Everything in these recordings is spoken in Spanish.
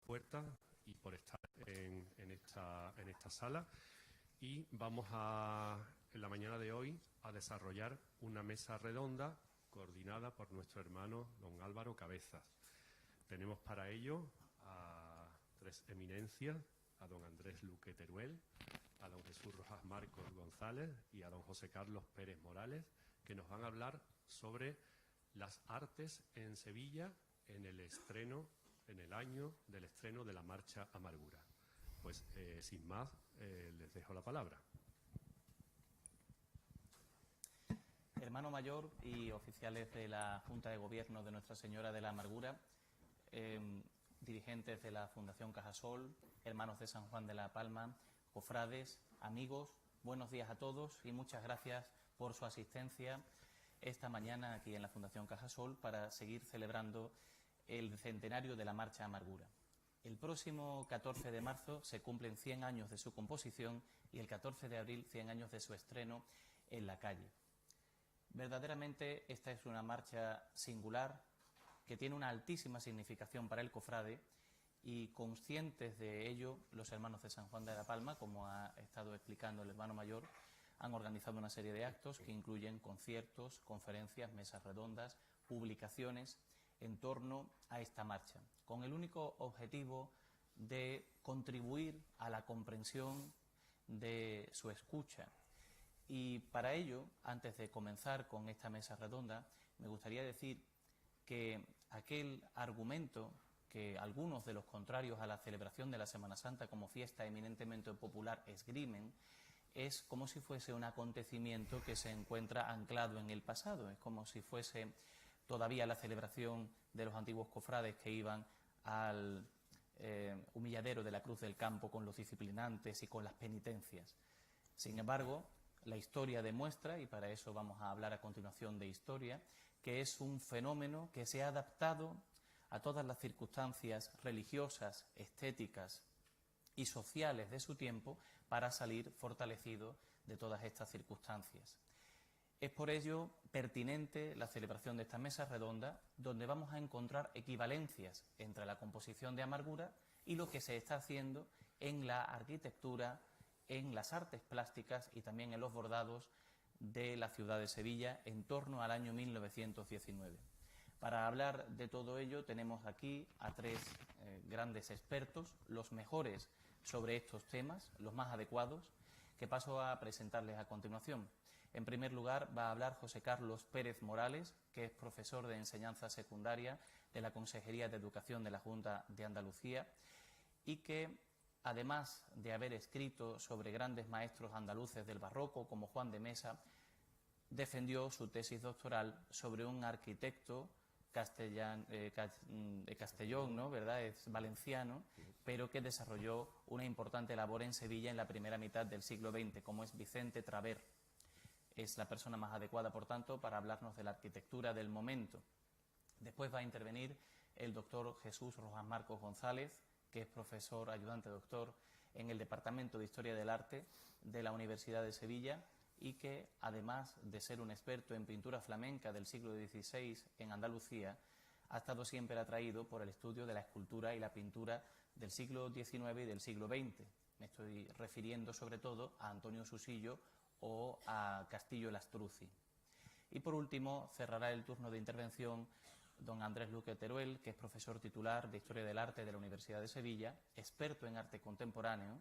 puertas y por estar en esta sala. Y vamos en la mañana de hoy a desarrollar una mesa redonda coordinada por nuestro hermano don Álvaro Cabezas. Tenemos para ello a tres eminencias, a don Andrés Luque Teruel, a don Jesús Rojas Marcos González y a don José Carlos Pérez Morales, que nos van a hablar sobre las artes en Sevilla en el año del estreno de la Marcha Amargura. Pues sin más, les dejo la palabra. Hermano mayor y oficiales de la Junta de Gobierno de Nuestra Señora de la Amargura, dirigentes de la Fundación Cajasol, hermanos de San Juan de la Palma, cofrades, amigos, buenos días a todos y muchas gracias por su asistencia esta mañana aquí en la Fundación Cajasol para seguir celebrando el centenario de la Marcha Amargura. El próximo 14 de marzo se cumplen 100 años de su composición y el 14 de abril 100 años de su estreno en la calle. Verdaderamente esta es una marcha singular que tiene una altísima significación para el cofrade y conscientes de ello los hermanos de San Juan de la Palma, como ha estado explicando el hermano mayor, han organizado una serie de actos que incluyen conciertos, conferencias, mesas redondas, publicaciones en torno a esta marcha, con el único objetivo de contribuir a la comprensión de su escucha. Y para ello, antes de comenzar con esta mesa redonda, me gustaría decir que aquel argumento que algunos de los contrarios a la celebración de la Semana Santa como fiesta eminentemente popular esgrimen, es como si fuese un acontecimiento que se encuentra anclado en el pasado, es como si fuese todavía la celebración de los antiguos cofrades que iban al humilladero de la Cruz del Campo con los disciplinantes y con las penitencias. Sin embargo, la historia demuestra, y para eso vamos a hablar a continuación de historia, que es un fenómeno que se ha adaptado a todas las circunstancias religiosas, estéticas y sociales de su tiempo para salir fortalecido de todas estas circunstancias. Es por ello pertinente la celebración de esta mesa redonda, donde vamos a encontrar equivalencias entre la composición de Amargura y lo que se está haciendo en la arquitectura, en las artes plásticas y también en los bordados de la ciudad de Sevilla en torno al año 1919. Para hablar de todo ello tenemos aquí a tres grandes expertos, los mejores sobre estos temas, los más adecuados, que paso a presentarles a continuación. En primer lugar va a hablar José Carlos Pérez Morales, que es profesor de enseñanza secundaria de la Consejería de Educación de la Junta de Andalucía y que, además de haber escrito sobre grandes maestros andaluces del barroco como Juan de Mesa, defendió su tesis doctoral sobre un arquitecto Castellón, ¿no? ¿Verdad? Es valenciano, pero que desarrolló una importante labor en Sevilla en la primera mitad del siglo XX, como es Vicente Traver. Es la persona más adecuada, por tanto, para hablarnos de la arquitectura del momento. Después va a intervenir el doctor Jesús Rojas Marcos González, que es profesor ayudante doctor en el Departamento de Historia del Arte de la Universidad de Sevilla y que, además de ser un experto en pintura flamenca del siglo XVI en Andalucía, ha estado siempre atraído por el estudio de la escultura y la pintura del siglo XIX y del siglo XX. Me estoy refiriendo sobre todo a Antonio Susillo o a Castillo Lastruzzi. Y por último, cerrará el turno de intervención don Andrés Luque Teruel, que es profesor titular de Historia del Arte de la Universidad de Sevilla, experto en arte contemporáneo.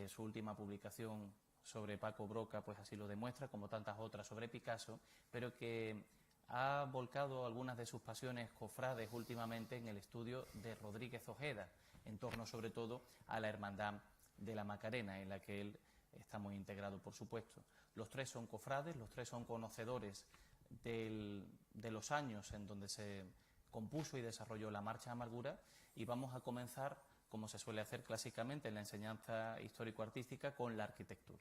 Su última publicación sobre Paco Broca pues así lo demuestra, como tantas otras sobre Picasso, pero que ha volcado algunas de sus pasiones cofrades últimamente en el estudio de Rodríguez Ojeda, en torno sobre todo a la Hermandad de la Macarena, en la que él está muy integrado, por supuesto. Los tres son cofrades, los tres son conocedores de los años en donde se compuso y desarrolló la Marcha Amargura, y vamos a comenzar, como se suele hacer clásicamente en la enseñanza histórico-artística, con la arquitectura.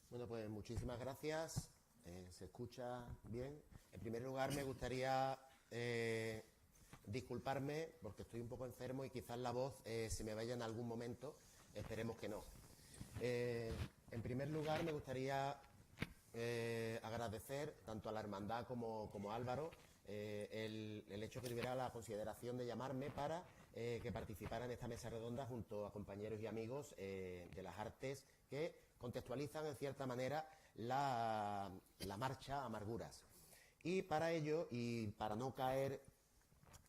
Bueno, pues muchísimas gracias. Se escucha bien. En primer lugar, me gustaría disculparme porque estoy un poco enfermo y quizás la voz se me vaya en algún momento. Esperemos que no. En primer lugar, me gustaría agradecer tanto a la hermandad como a Álvaro el hecho que tuviera la consideración de llamarme para que participara en esta mesa redonda junto a compañeros y amigos de las artes que contextualizan en cierta manera la marcha Amarguras. Y para ello, y para no caer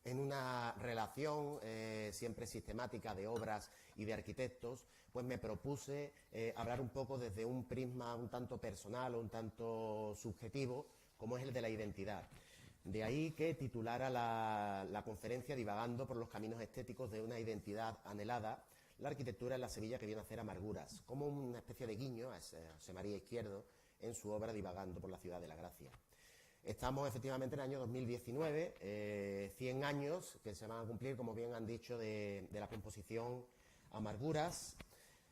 en una relación siempre sistemática de obras y de arquitectos, pues me propuse hablar un poco desde un prisma un tanto personal o un tanto subjetivo, como es el de la identidad. De ahí que titulara la conferencia Divagando por los caminos estéticos de una identidad anhelada, la arquitectura en la Sevilla que viene a hacer Amarguras, como una especie de guiño a José María Izquierdo en su obra Divagando por la ciudad de la Gracia. Estamos efectivamente en el año 2019, 100 años que se van a cumplir, como bien han dicho, de la composición Amarguras.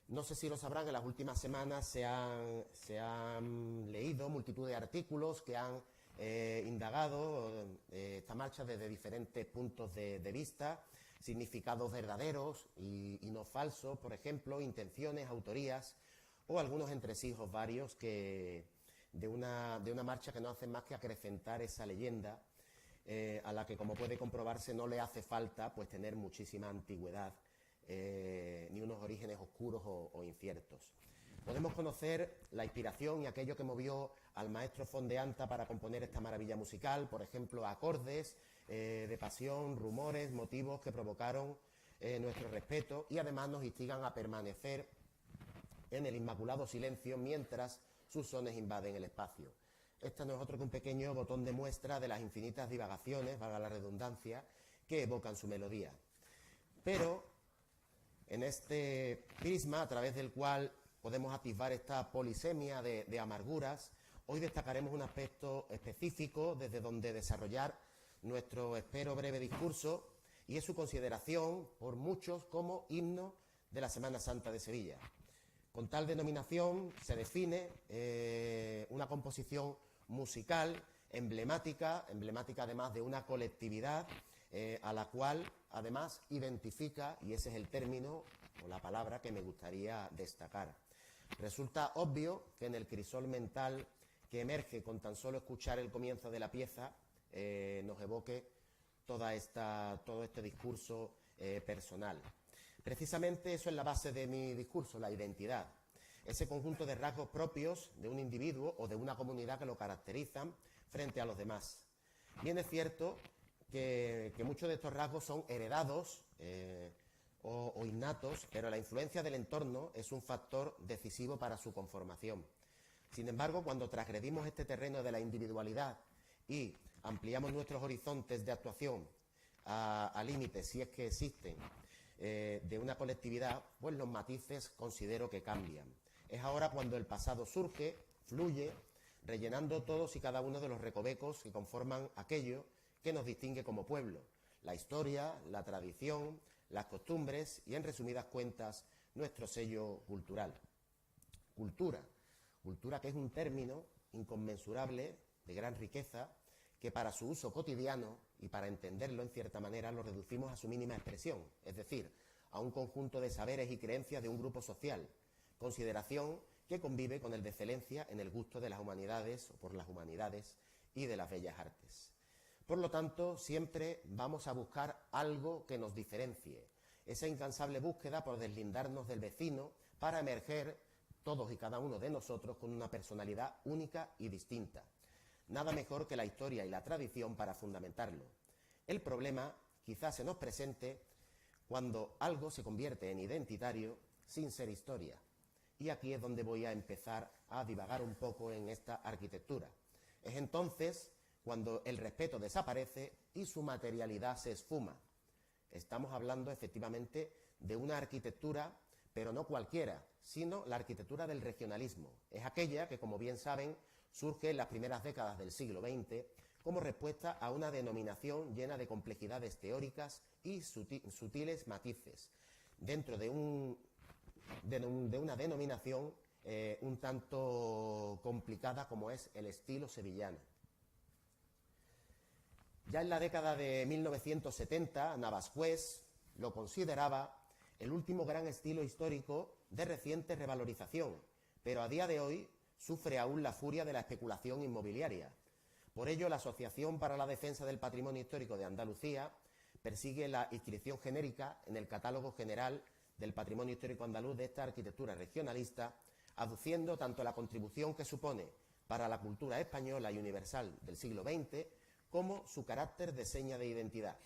No sé si lo sabrán, en las últimas semanas se han leído multitud de artículos que han indagado esta marcha desde diferentes puntos de vista, significados verdaderos y no falsos, por ejemplo, intenciones, autorías o algunos entresijos varios de una marcha que no hace más que acrecentar esa leyenda a la que, como puede comprobarse, no le hace falta pues tener muchísima antigüedad ni unos orígenes oscuros o inciertos. Podemos conocer la inspiración y aquello que movió al maestro Fondeanta para componer esta maravilla musical, por ejemplo, acordes de pasión, rumores, motivos que provocaron nuestro respeto y además nos instigan a permanecer en el inmaculado silencio mientras sus sones invaden el espacio. Este no es otro que un pequeño botón de muestra de las infinitas divagaciones, valga la redundancia, que evocan su melodía. Pero en este prisma, a través del cual podemos atisbar esta polisemia de amarguras, hoy destacaremos un aspecto específico desde donde desarrollar nuestro, espero, breve discurso, y es su consideración por muchos como himno de la Semana Santa de Sevilla. Con tal denominación se define una composición musical emblemática además de una colectividad a la cual además identifica, y ese es el término o la palabra que me gustaría destacar. Resulta obvio que en el crisol mental que emerge con tan solo escuchar el comienzo de la pieza nos evoque todo este discurso personal. Precisamente eso es la base de mi discurso, la identidad, ese conjunto de rasgos propios de un individuo o de una comunidad que lo caracterizan frente a los demás. Bien es cierto que muchos de estos rasgos son heredados o innatos, pero la influencia del entorno es un factor decisivo para su conformación. Sin embargo, cuando transgredimos este terreno de la individualidad y ampliamos nuestros horizontes de actuación a límites, si es que existen, de una colectividad, pues los matices considero que cambian. Es ahora cuando el pasado surge, fluye, rellenando todos y cada uno de los recovecos que conforman aquello que nos distingue como pueblo, la historia, la tradición, las costumbres y, en resumidas cuentas, nuestro sello cultural. Cultura que es un término inconmensurable, de gran riqueza, que para su uso cotidiano y para entenderlo en cierta manera lo reducimos a su mínima expresión, es decir, a un conjunto de saberes y creencias de un grupo social, consideración que convive con el de excelencia en el gusto de las humanidades o por las humanidades y de las bellas artes. Por lo tanto, siempre vamos a buscar algo que nos diferencie, esa incansable búsqueda por deslindarnos del vecino para emerger todos y cada uno de nosotros con una personalidad única y distinta. Nada mejor que la historia y la tradición para fundamentarlo. El problema quizás se nos presente cuando algo se convierte en identitario sin ser historia. Y aquí es donde voy a empezar a divagar un poco en esta arquitectura. Es entonces cuando el respeto desaparece y su materialidad se esfuma. Estamos hablando efectivamente de una arquitectura, pero no cualquiera, sino la arquitectura del regionalismo. Es aquella que, como bien saben, surge en las primeras décadas del siglo XX como respuesta a una denominación llena de complejidades teóricas y sutiles matices, dentro de una denominación un tanto complicada como es el estilo sevillano. Ya en la década de 1970, Navascués lo consideraba el último gran estilo histórico de reciente revalorización, pero a día de hoy sufre aún la furia de la especulación inmobiliaria. Por ello, la Asociación para la Defensa del Patrimonio Histórico de Andalucía persigue la inscripción genérica en el Catálogo General del Patrimonio Histórico Andaluz de esta arquitectura regionalista, aduciendo tanto la contribución que supone para la cultura española y universal del siglo XX, como su carácter de seña de identidad.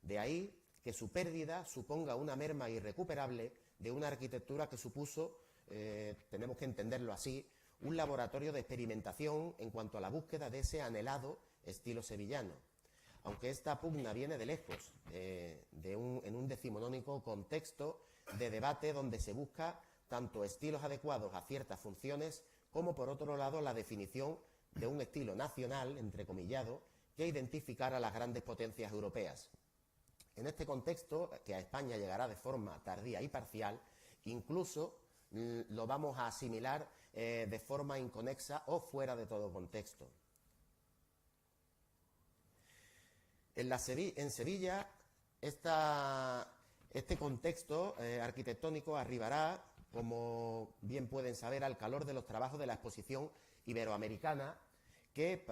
De ahí que su pérdida suponga una merma irrecuperable de una arquitectura que supuso, tenemos que entenderlo así, un laboratorio de experimentación en cuanto a la búsqueda de ese anhelado estilo sevillano. Aunque esta pugna viene de lejos, en un decimonónico contexto de debate donde se busca tanto estilos adecuados a ciertas funciones como, por otro lado, la definición de un estilo nacional, entrecomillado, que identificara a las grandes potencias europeas. En este contexto, que a España llegará de forma tardía y parcial, incluso lo vamos a asimilar de forma inconexa o fuera de todo contexto. En Sevilla, este contexto arquitectónico arribará, como bien pueden saber, al calor de los trabajos de la exposición iberoamericana, que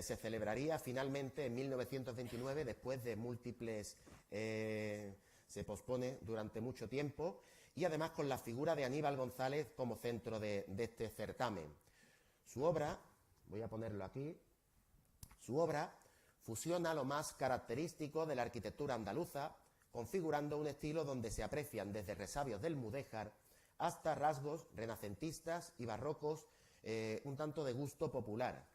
se celebraría finalmente en 1929, después de múltiples... se pospone durante mucho tiempo, y además con la figura de Aníbal González como centro de este certamen. Su obra, voy a ponerlo aquí, su obra fusiona lo más característico de la arquitectura andaluza, configurando un estilo donde se aprecian desde resabios del mudéjar hasta rasgos renacentistas y barrocos, un tanto de gusto popular.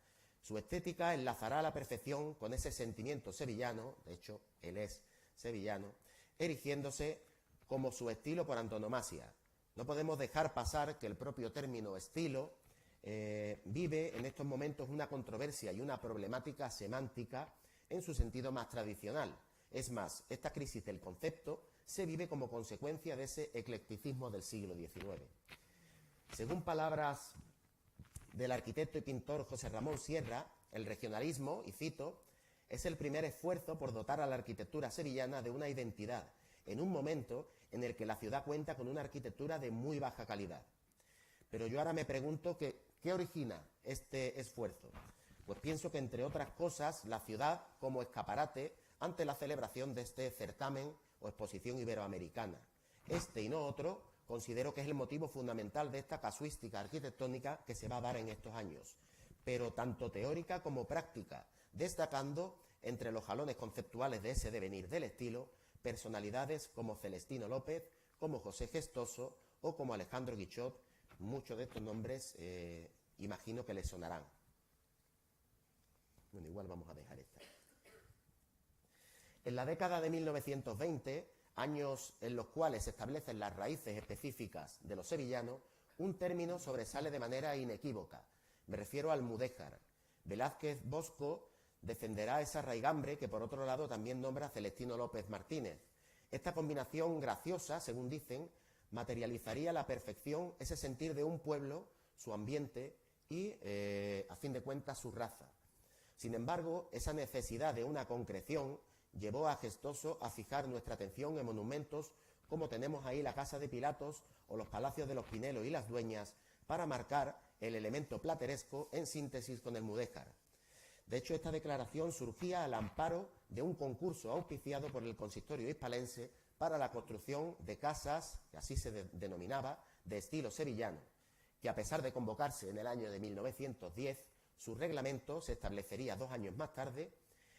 Su estética enlazará a la perfección con ese sentimiento sevillano, de hecho, él es sevillano, erigiéndose como su estilo por antonomasia. No podemos dejar pasar que el propio término estilo vive en estos momentos una controversia y una problemática semántica en su sentido más tradicional. Es más, esta crisis del concepto se vive como consecuencia de ese eclecticismo del siglo XIX. Según palabras del arquitecto y pintor José Ramón Sierra, el regionalismo, y cito, es el primer esfuerzo por dotar a la arquitectura sevillana de una identidad, en un momento en el que la ciudad cuenta con una arquitectura de muy baja calidad. Pero yo ahora me pregunto ¿qué origina este esfuerzo? Pues pienso que, entre otras cosas, la ciudad como escaparate ante la celebración de este certamen o exposición iberoamericana. Este y no otro considero que es el motivo fundamental de esta casuística arquitectónica que se va a dar en estos años, pero tanto teórica como práctica, destacando entre los jalones conceptuales de ese devenir del estilo personalidades como Celestino López, como José Gestoso o como Alejandro Guichot. Muchos de estos nombres imagino que les sonarán. Bueno, igual vamos a dejar esta. En la década de 1920, años en los cuales se establecen las raíces específicas de los sevillanos, un término sobresale de manera inequívoca. Me refiero al mudéjar. Velázquez Bosco defenderá esa raigambre que, por otro lado, también nombra Celestino López Martínez. Esta combinación graciosa, según dicen, materializaría a la perfección ese sentir de un pueblo, su ambiente y, a fin de cuentas, su raza. Sin embargo, esa necesidad de una concreción llevó a Gestoso a fijar nuestra atención en monumentos como tenemos ahí la Casa de Pilatos o los Palacios de los Pinelos y las Dueñas, para marcar el elemento plateresco en síntesis con el mudéjar. De hecho, esta declaración surgía al amparo de un concurso auspiciado por el Consistorio hispalense para la construcción de casas, que así se denominaba, de estilo sevillano, que, a pesar de convocarse en el año de 1910, su reglamento se establecería 2 años más tarde,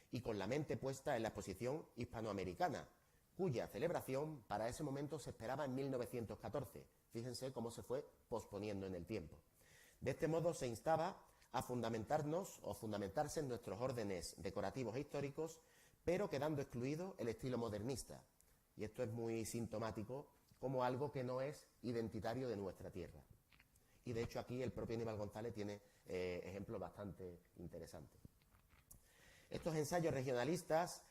y con la mente puesta en la exposición hispanoamericana, cuya celebración para ese momento se esperaba en 1914. Fíjense cómo se fue posponiendo en el tiempo. De este modo se instaba a fundamentarnos o fundamentarse en nuestros órdenes decorativos e históricos, pero quedando excluido el estilo modernista. Y esto es muy sintomático como algo que no es identitario de nuestra tierra. Y de hecho aquí el propio Aníbal González tiene ejemplos bastante interesantes. Estos ensayos regionalistas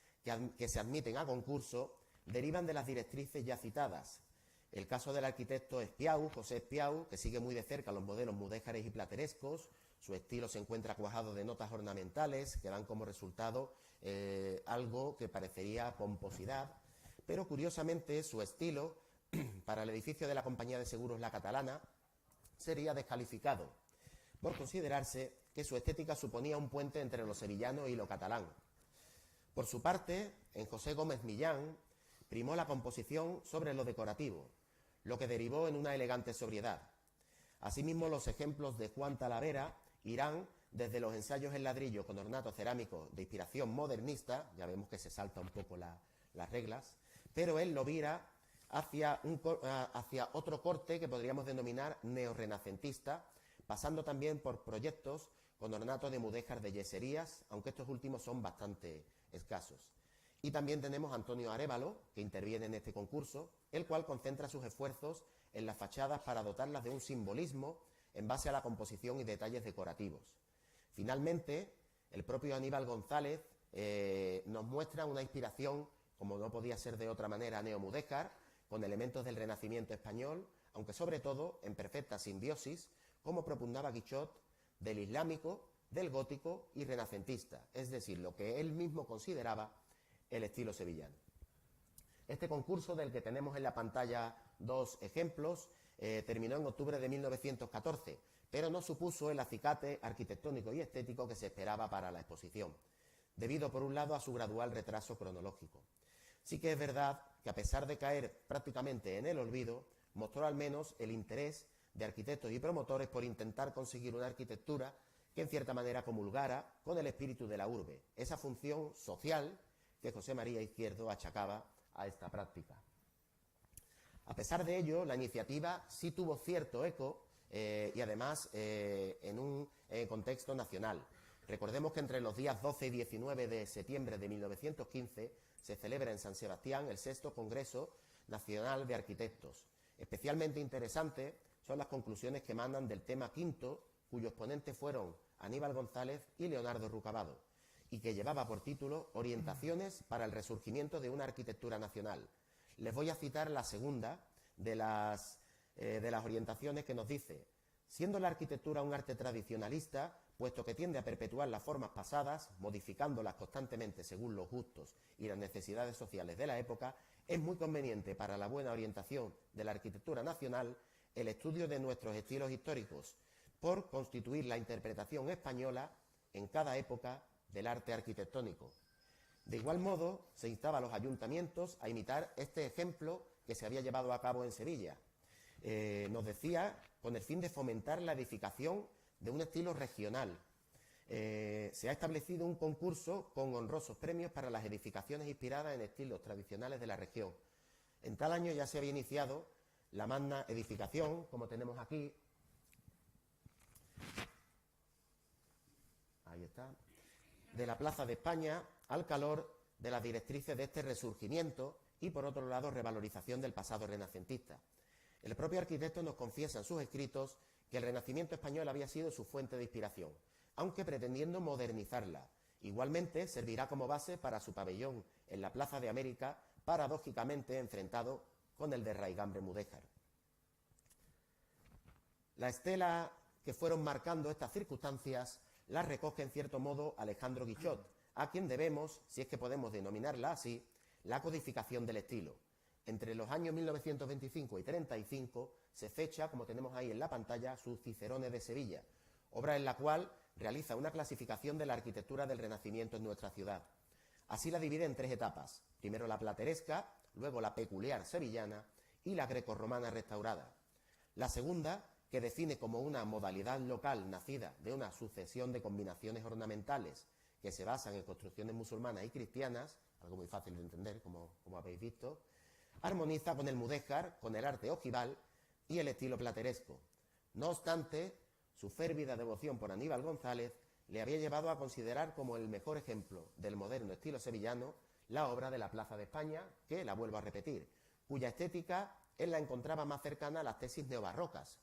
que se admiten a concurso derivan de las directrices ya citadas. El caso del arquitecto Espiau, José Espiau, que sigue muy de cerca los modelos mudéjares y platerescos. Su estilo se encuentra cuajado de notas ornamentales que dan como resultado algo que parecería pomposidad, pero curiosamente su estilo para el edificio de la Compañía de Seguros La Catalana sería descalificado por considerarse que su estética suponía un puente entre lo sevillano y lo catalán. Por su parte, en José Gómez Millán primó la composición sobre lo decorativo, lo que derivó en una elegante sobriedad. Asimismo, los ejemplos de Juan Talavera irán desde los ensayos en ladrillo con ornatos cerámicos de inspiración modernista, ya vemos que se salta un poco las reglas, pero él lo vira hacia otro corte que podríamos denominar neorrenacentista, pasando también por proyectos con ornato de mudéjar de yeserías, aunque estos últimos son bastante escasos. Y también tenemos a Antonio Arévalo, que interviene en este concurso, el cual concentra sus esfuerzos en las fachadas para dotarlas de un simbolismo en base a la composición y detalles decorativos. Finalmente, el propio Aníbal González nos muestra una inspiración, como no podía ser de otra manera, neomudéjar, con elementos del Renacimiento español, aunque sobre todo en perfecta simbiosis, como propugnaba Guichot, del islámico, del gótico y renacentista, es decir, lo que él mismo consideraba el estilo sevillano. Este concurso, del que tenemos en la pantalla dos ejemplos, terminó en octubre de 1914, pero no supuso el acicate arquitectónico y estético que se esperaba para la exposición, debido por un lado a su gradual retraso cronológico. Sí que es verdad que, a pesar de caer prácticamente en el olvido, mostró al menos el interés de arquitectos y promotores por intentar conseguir una arquitectura que en cierta manera comulgara con el espíritu de la urbe, esa función social que José María Izquierdo achacaba a esta práctica. A pesar de ello, la iniciativa sí tuvo cierto eco y además en un contexto nacional. Recordemos que entre los días 12 y 19 de septiembre de 1915 se celebra en San Sebastián el VI Congreso Nacional de Arquitectos. Especialmente interesante son las conclusiones que emanan del tema quinto, cuyos ponentes fueron Aníbal González y Leonardo Rucabado, y que llevaba por título Orientaciones para el resurgimiento de una arquitectura nacional. Les voy a citar la segunda de las orientaciones, que nos dice: siendo la arquitectura un arte tradicionalista, puesto que tiende a perpetuar las formas pasadas, modificándolas constantemente según los gustos y las necesidades sociales de la época, es muy conveniente para la buena orientación de la arquitectura nacional el estudio de nuestros estilos históricos, por constituir la interpretación española en cada época del arte arquitectónico. De igual modo, se instaba a los ayuntamientos a imitar este ejemplo que se había llevado a cabo en Sevilla. Nos decía, con el fin de fomentar la edificación de un estilo regional. Se ha establecido un concurso con honrosos premios para las edificaciones inspiradas en estilos tradicionales de la región. En tal año ya se había iniciado la magna edificación, como tenemos aquí. Ahí está. De la Plaza de España, al calor de las directrices de este resurgimiento y, por otro lado, revalorización del pasado renacentista. El propio arquitecto nos confiesa en sus escritos que el Renacimiento español había sido su fuente de inspiración, aunque pretendiendo modernizarla. Igualmente servirá como base para su pabellón en la Plaza de América, paradójicamente enfrentado con el de Raigambre Mudéjar. La estela que fueron marcando estas circunstancias la recoge en cierto modo Alejandro Guichot, a quien debemos, si es que podemos denominarla así, la codificación del estilo. Entre los años 1925 y 35 se fecha, como tenemos ahí en la pantalla, su Cicerone de Sevilla, obra en la cual realiza una clasificación de la arquitectura del Renacimiento en nuestra ciudad. Así la divide en tres etapas: primero la plateresca, luego la peculiar sevillana y la grecorromana restaurada. La segunda, que define como una modalidad local nacida de una sucesión de combinaciones ornamentales que se basan en construcciones musulmanas y cristianas, algo muy fácil de entender, como habéis visto, armoniza con el mudéjar, con el arte ojival y el estilo plateresco. No obstante, su férvida devoción por Aníbal González le había llevado a considerar como el mejor ejemplo del moderno estilo sevillano la obra de la Plaza de España, que, la vuelvo a repetir, cuya estética él la encontraba más cercana a las tesis neobarrocas.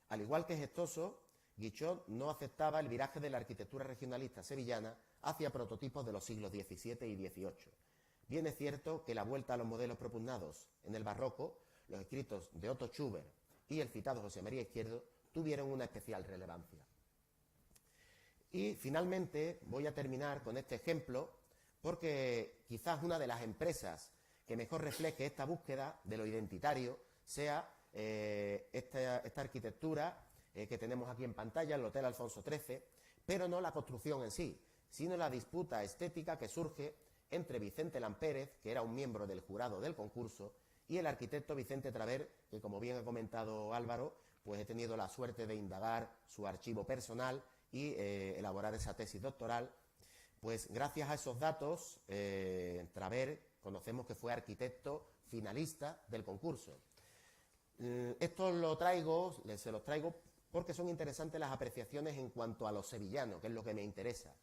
Al igual que Gestoso, Guichot no aceptaba el viraje de la arquitectura regionalista sevillana hacia prototipos de los siglos XVII y XVIII. Bien es cierto que la vuelta a los modelos propugnados en el barroco, los escritos de Otto Schubert y el citado José María Izquierdo, tuvieron una especial relevancia. Y finalmente voy a terminar con este ejemplo, porque quizás una de las empresas que mejor refleje esta búsqueda de lo identitario sea esta arquitectura que tenemos aquí en pantalla, el Hotel Alfonso XIII, pero no la construcción en sí, sino la disputa estética que surge entre Vicente Lampérez, que era un miembro del jurado del concurso, y el arquitecto Vicente Traver, que, como bien ha comentado Álvaro, pues he tenido la suerte de indagar su archivo personal y elaborar esa tesis doctoral. Pues gracias a esos datos, Traver conocemos que fue arquitecto finalista del concurso. Esto se los traigo porque son interesantes las apreciaciones en cuanto a lo sevillano, que es lo que me interesa.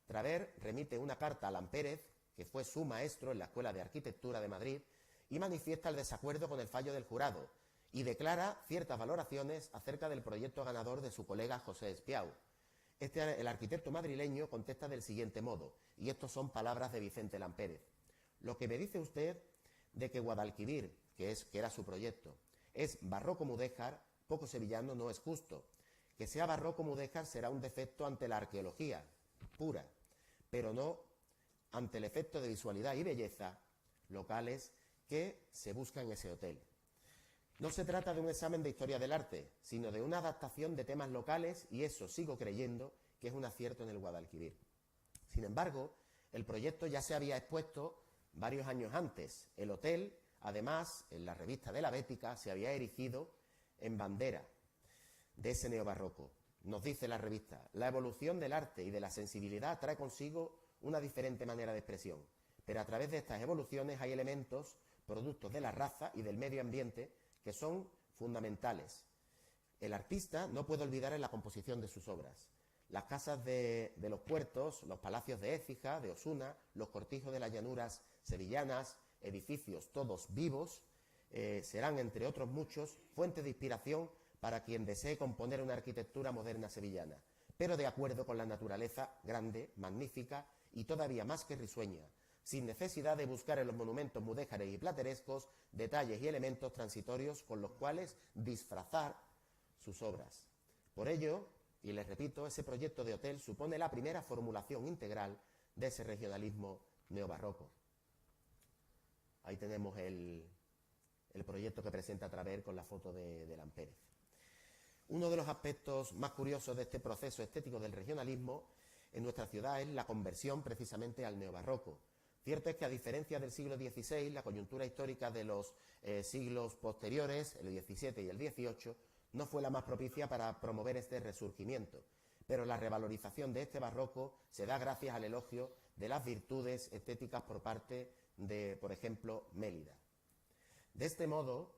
Traver remite una carta a Lampérez, que fue su maestro en la Escuela de Arquitectura de Madrid, y manifiesta el desacuerdo con el fallo del jurado, y declara ciertas valoraciones acerca del proyecto ganador de su colega José Espiau. El arquitecto madrileño contesta del siguiente modo, y estos son palabras de Vicente Lampérez. Lo que me dice usted de que Guadalquivir, que era su proyecto, es barroco mudéjar, poco sevillano no es justo. Que sea barroco mudéjar será un defecto ante la arqueología pura, pero no ante el efecto de visualidad y belleza locales que se busca en ese hotel. No se trata de un examen de historia del arte, sino de una adaptación de temas locales, y eso sigo creyendo que es un acierto en el Guadalquivir. Sin embargo, el proyecto ya se había expuesto varios años antes. El hotel, además, en la revista de la Bética, se había erigido en bandera de ese neobarroco. Nos dice la revista, la evolución del arte y de la sensibilidad trae consigo una diferente manera de expresión, pero a través de estas evoluciones hay elementos, productos de la raza y del medio ambiente, que son fundamentales. El artista no puede olvidar en la composición de sus obras. Las casas de los puertos, los palacios de Écija, de Osuna, los cortijos de las llanuras sevillanas, edificios todos vivos, serán, entre otros muchos, fuentes de inspiración para quien desee componer una arquitectura moderna sevillana, pero de acuerdo con la naturaleza grande, magnífica y todavía más que risueña, sin necesidad de buscar en los monumentos mudéjares y platerescos detalles y elementos transitorios con los cuales disfrazar sus obras. Por ello, y les repito, ese proyecto de hotel supone la primera formulación integral de ese regionalismo neobarroco. Ahí tenemos el proyecto que presenta Traver con la foto de Lampérez. Uno de los aspectos más curiosos de este proceso estético del regionalismo en nuestra ciudad es la conversión precisamente al neobarroco. Cierto es que, a diferencia del siglo XVI, la coyuntura histórica de los siglos posteriores, el XVII y el XVIII, no fue la más propicia para promover este resurgimiento, pero la revalorización de este barroco se da gracias al elogio de las virtudes estéticas por parte de, por ejemplo, Mélida. De este modo,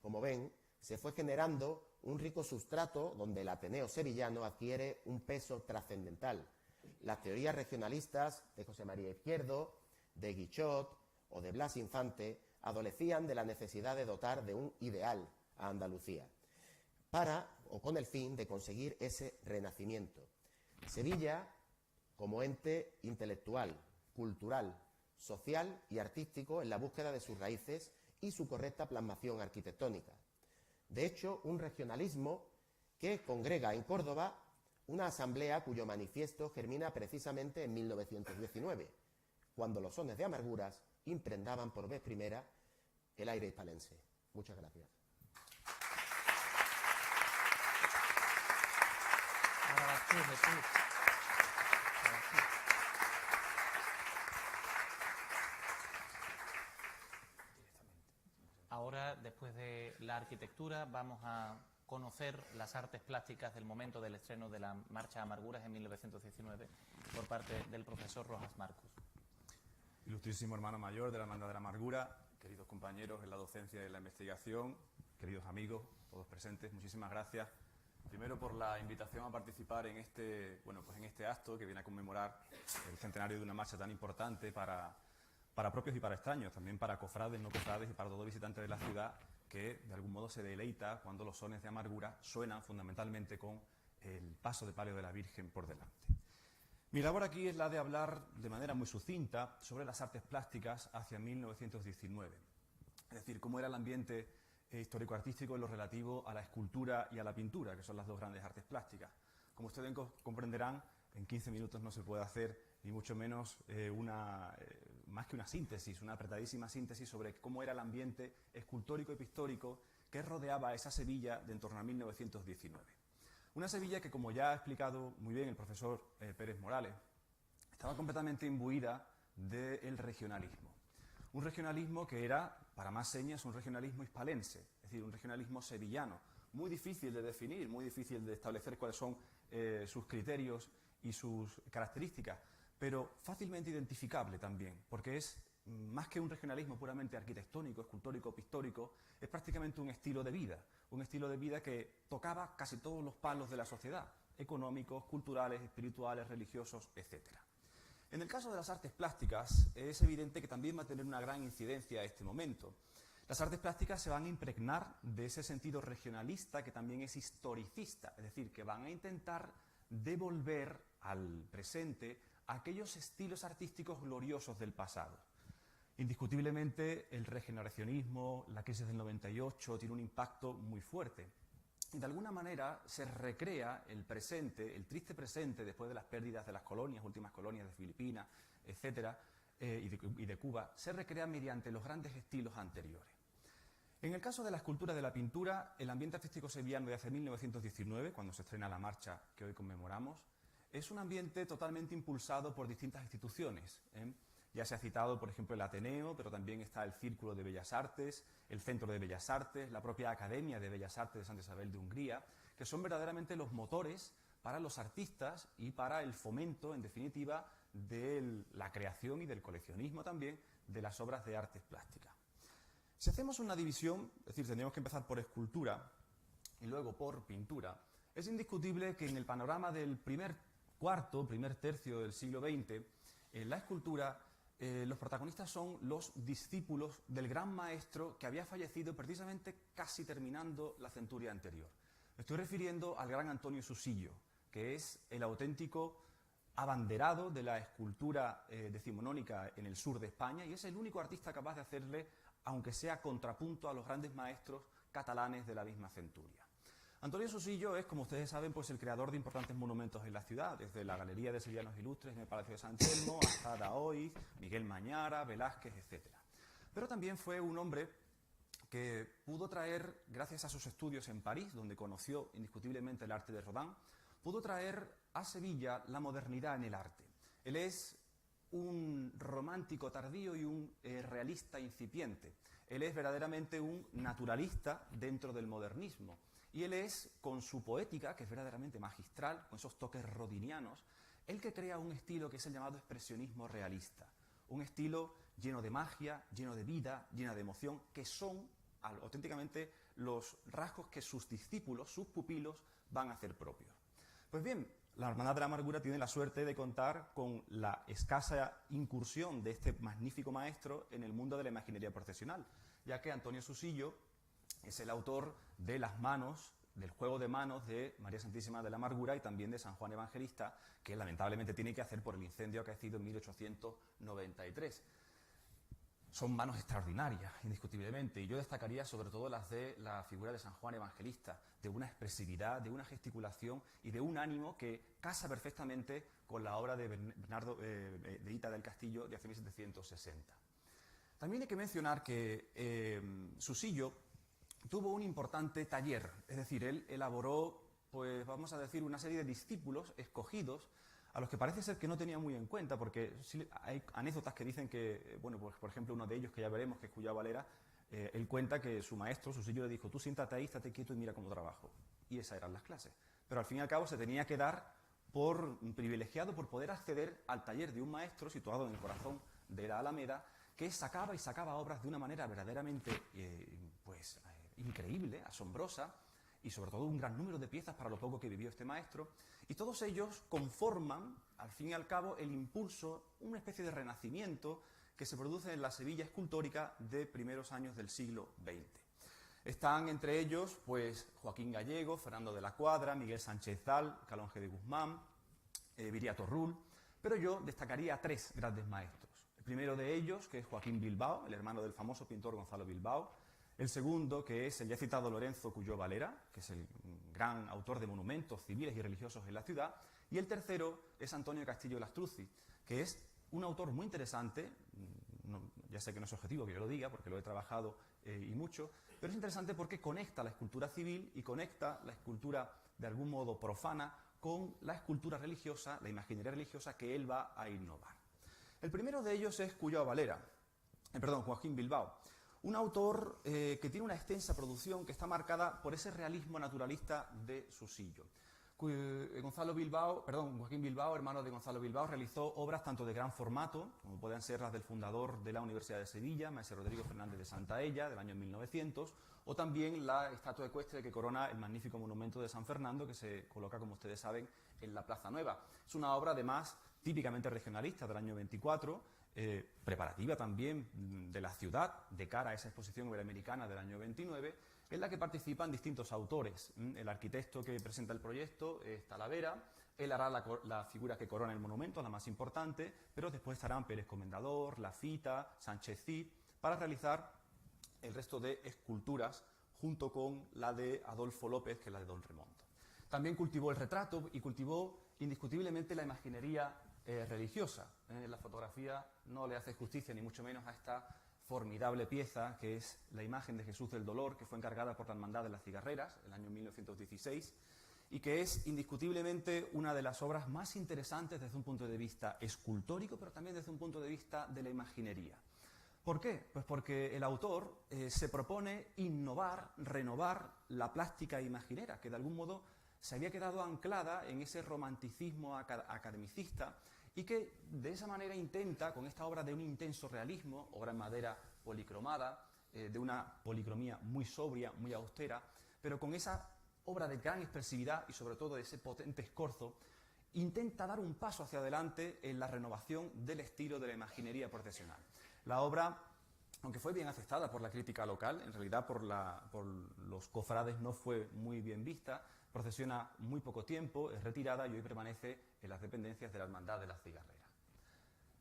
como ven, se fue generando un rico sustrato donde el Ateneo sevillano adquiere un peso trascendental. Las teorías regionalistas de José María Izquierdo, de Guichot o de Blas Infante adolecían de la necesidad de dotar de un ideal a Andalucía, para o con el fin de conseguir ese renacimiento. Sevilla, como ente intelectual, cultural, social y artístico en la búsqueda de sus raíces y su correcta plasmación arquitectónica. De hecho, un regionalismo que congrega en Córdoba una asamblea cuyo manifiesto germina precisamente en 1919, cuando los sones de Amarguras impregnaban por vez primera el aire hispalense. Muchas gracias. Ahora, después de la arquitectura, vamos a conocer las artes plásticas del momento del estreno de la Marcha Amarguras en 1919 por parte del profesor Rojas Marcos. Ilustrísimo hermano mayor de la Hermandad de la Amargura, queridos compañeros en la docencia y en la investigación, queridos amigos, todos presentes, muchísimas gracias. Primero por la invitación a participar en este acto que viene a conmemorar el centenario de una marcha tan importante para propios y para extraños, también para cofrades, no cofrades y para todo visitante de la ciudad que de algún modo se deleita cuando los sones de Amargura suenan fundamentalmente con el paso de palio de la Virgen por delante. Mi labor aquí es la de hablar de manera muy sucinta sobre las artes plásticas hacia 1919, es decir, cómo era el ambiente histórico-artístico en lo relativo a la escultura y a la pintura, que son las dos grandes artes plásticas. Como ustedes comprenderán, en 15 minutos no se puede hacer ni mucho menos más que una síntesis, una apretadísima síntesis sobre cómo era el ambiente escultórico y pictórico que rodeaba a esa Sevilla de en torno a 1919. Una Sevilla que, como ya ha explicado muy bien el profesor Pérez Morales, estaba completamente imbuida del regionalismo. Un regionalismo que era, para más señas, un regionalismo hispalense, es decir, un regionalismo sevillano, muy difícil de definir, muy difícil de establecer cuáles son sus criterios y sus características, pero fácilmente identificable también, porque es más que un regionalismo puramente arquitectónico, escultórico, pictórico, es prácticamente un estilo de vida que tocaba casi todos los palos de la sociedad, económicos, culturales, espirituales, religiosos, etc. En el caso de las artes plásticas, es evidente que también va a tener una gran incidencia a este momento. Las artes plásticas se van a impregnar de ese sentido regionalista que también es historicista, es decir, que van a intentar devolver al presente aquellos estilos artísticos gloriosos del pasado. Indiscutiblemente, el regeneracionismo, la crisis del 98, tiene un impacto muy fuerte. Y de alguna manera se recrea el presente, el triste presente, después de las pérdidas de las colonias, últimas colonias de Filipinas, etcétera, y de Cuba, se recrea mediante los grandes estilos anteriores. En el caso de la escultura y de la pintura, el ambiente artístico sevillano de hace 1919, cuando se estrena la marcha que hoy conmemoramos, es un ambiente totalmente impulsado por distintas instituciones. Ya se ha citado, por ejemplo, el Ateneo, pero también está el Círculo de Bellas Artes, el Centro de Bellas Artes, la propia Academia de Bellas Artes de Santa Isabel de Hungría, que son verdaderamente los motores para los artistas y para el fomento, en definitiva, de la creación y del coleccionismo también de las obras de artes plásticas. Si hacemos una división, es decir, tendríamos que empezar por escultura y luego por pintura, es indiscutible que en el panorama del primer tercio del siglo XX, en la escultura, los protagonistas son los discípulos del gran maestro que había fallecido precisamente casi terminando la centuria anterior. Me estoy refiriendo al gran Antonio Susillo, que es el auténtico abanderado de la escultura decimonónica en el sur de España y es el único artista capaz de hacerle, aunque sea contrapunto, a los grandes maestros catalanes de la misma centuria. Antonio Susillo es, como ustedes saben, pues el creador de importantes monumentos en la ciudad, desde la Galería de Sevillanos Ilustres en el Palacio de San Telmo hasta Daoiz, Miguel Mañara, Velázquez, etc. Pero también fue un hombre que pudo traer, gracias a sus estudios en París, donde conoció indiscutiblemente el arte de Rodin, pudo traer a Sevilla la modernidad en el arte. Él es un romántico tardío y un realista incipiente. Él es verdaderamente un naturalista dentro del modernismo. Y él es, con su poética, que es verdaderamente magistral, con esos toques rodinianos, el que crea un estilo que es el llamado expresionismo realista. Un estilo lleno de magia, lleno de vida, lleno de emoción, que son auténticamente los rasgos que sus discípulos, sus pupilos, van a hacer propios. Pues bien, la Hermandad de la Amargura tiene la suerte de contar con la escasa incursión de este magnífico maestro en el mundo de la imaginería procesional, ya que Antonio Susillo es el autor de las manos, del juego de manos de María Santísima de la Amargura y también de San Juan Evangelista, que lamentablemente tiene que hacer por el incendio acaecido en 1893. Son manos extraordinarias, indiscutiblemente, y yo destacaría sobre todo las de la figura de San Juan Evangelista, de una expresividad, de una gesticulación y de un ánimo que casa perfectamente con la obra de Bernardo de Hita del Castillo de hace 1760. También hay que mencionar que Susillo tuvo un importante taller, es decir, él elaboró, pues vamos a decir, una serie de discípulos escogidos a los que parece ser que no tenía muy en cuenta, porque sí hay anécdotas que dicen que, bueno, pues por ejemplo uno de ellos que ya veremos, que es Cuyá Valera, él cuenta que su maestro, Susillo, le dijo: tú siéntate ahí, estate quieto y mira cómo trabajo. Y esas eran las clases. Pero al fin y al cabo se tenía que dar por privilegiado por poder acceder al taller de un maestro situado en el corazón de la Alameda, que sacaba y sacaba obras de una manera verdaderamente increíble, asombrosa, y sobre todo un gran número de piezas para lo poco que vivió este maestro, y todos ellos conforman, al fin y al cabo, el impulso, una especie de renacimiento que se produce en la Sevilla escultórica de primeros años del siglo XX. Están entre ellos pues Joaquín Gallego, Fernando de la Cuadra, Miguel Sánchez Dal, Calonge de Guzmán, Viriato Rull, pero yo destacaría a tres grandes maestros. El primero de ellos, que es Joaquín Bilbao, el hermano del famoso pintor Gonzalo Bilbao. El segundo, que es el ya citado Lorenzo Cuyó Valera, que es el gran autor de monumentos civiles y religiosos en la ciudad. Y el tercero es Antonio Castillo Lastruzzi, que es un autor muy interesante. Ya sé que no es objetivo que yo lo diga, porque lo he trabajado y mucho, pero es interesante porque conecta la escultura civil y conecta la escultura de algún modo profana, con la escultura religiosa, la imaginería religiosa que él va a innovar. El primero de ellos es Joaquín Bilbao, un autor que tiene una extensa producción que está marcada por ese realismo naturalista de Susillo. Joaquín Bilbao, hermano de Gonzalo Bilbao, realizó obras tanto de gran formato, como pueden ser las del fundador de la Universidad de Sevilla, maestro Rodrigo Fernández de Santaella, del año 1900, o también la estatua ecuestre que corona el magnífico monumento de San Fernando, que se coloca, como ustedes saben, en la Plaza Nueva. Es una obra, además, típicamente regionalista, del año 24, preparativa también de la ciudad, de cara a esa exposición iberoamericana del año 29, en la que participan distintos autores. El arquitecto que presenta el proyecto es Talavera, él hará la figura que corona el monumento, la más importante, pero después estarán Pérez Comendador, Lafita, Sánchez Cid, para realizar el resto de esculturas, junto con la de Adolfo López, que es la de Don Remonto. También cultivó el retrato y cultivó indiscutiblemente la imaginería religiosa. La fotografía no le hace justicia, ni mucho menos, a esta formidable pieza que es la imagen de Jesús del Dolor, que fue encargada por la Hermandad de las Cigarreras en el año 1916 y que es indiscutiblemente una de las obras más interesantes desde un punto de vista escultórico, pero también desde un punto de vista de la imaginería. ¿Por qué? Pues porque el autor se propone innovar, renovar la plástica imaginera, que de algún modo se había quedado anclada en ese romanticismo academicista y que de esa manera intenta, con esta obra de un intenso realismo, obra en madera policromada, de una policromía muy sobria, muy austera, pero con esa obra de gran expresividad y sobre todo de ese potente escorzo, intenta dar un paso hacia adelante en la renovación del estilo de la imaginería procesional. La obra, aunque fue bien aceptada por la crítica local, en realidad por los cofrades no fue muy bien vista, procesiona muy poco tiempo, es retirada y hoy permanece en las dependencias de la Hermandad de las Cigarreras.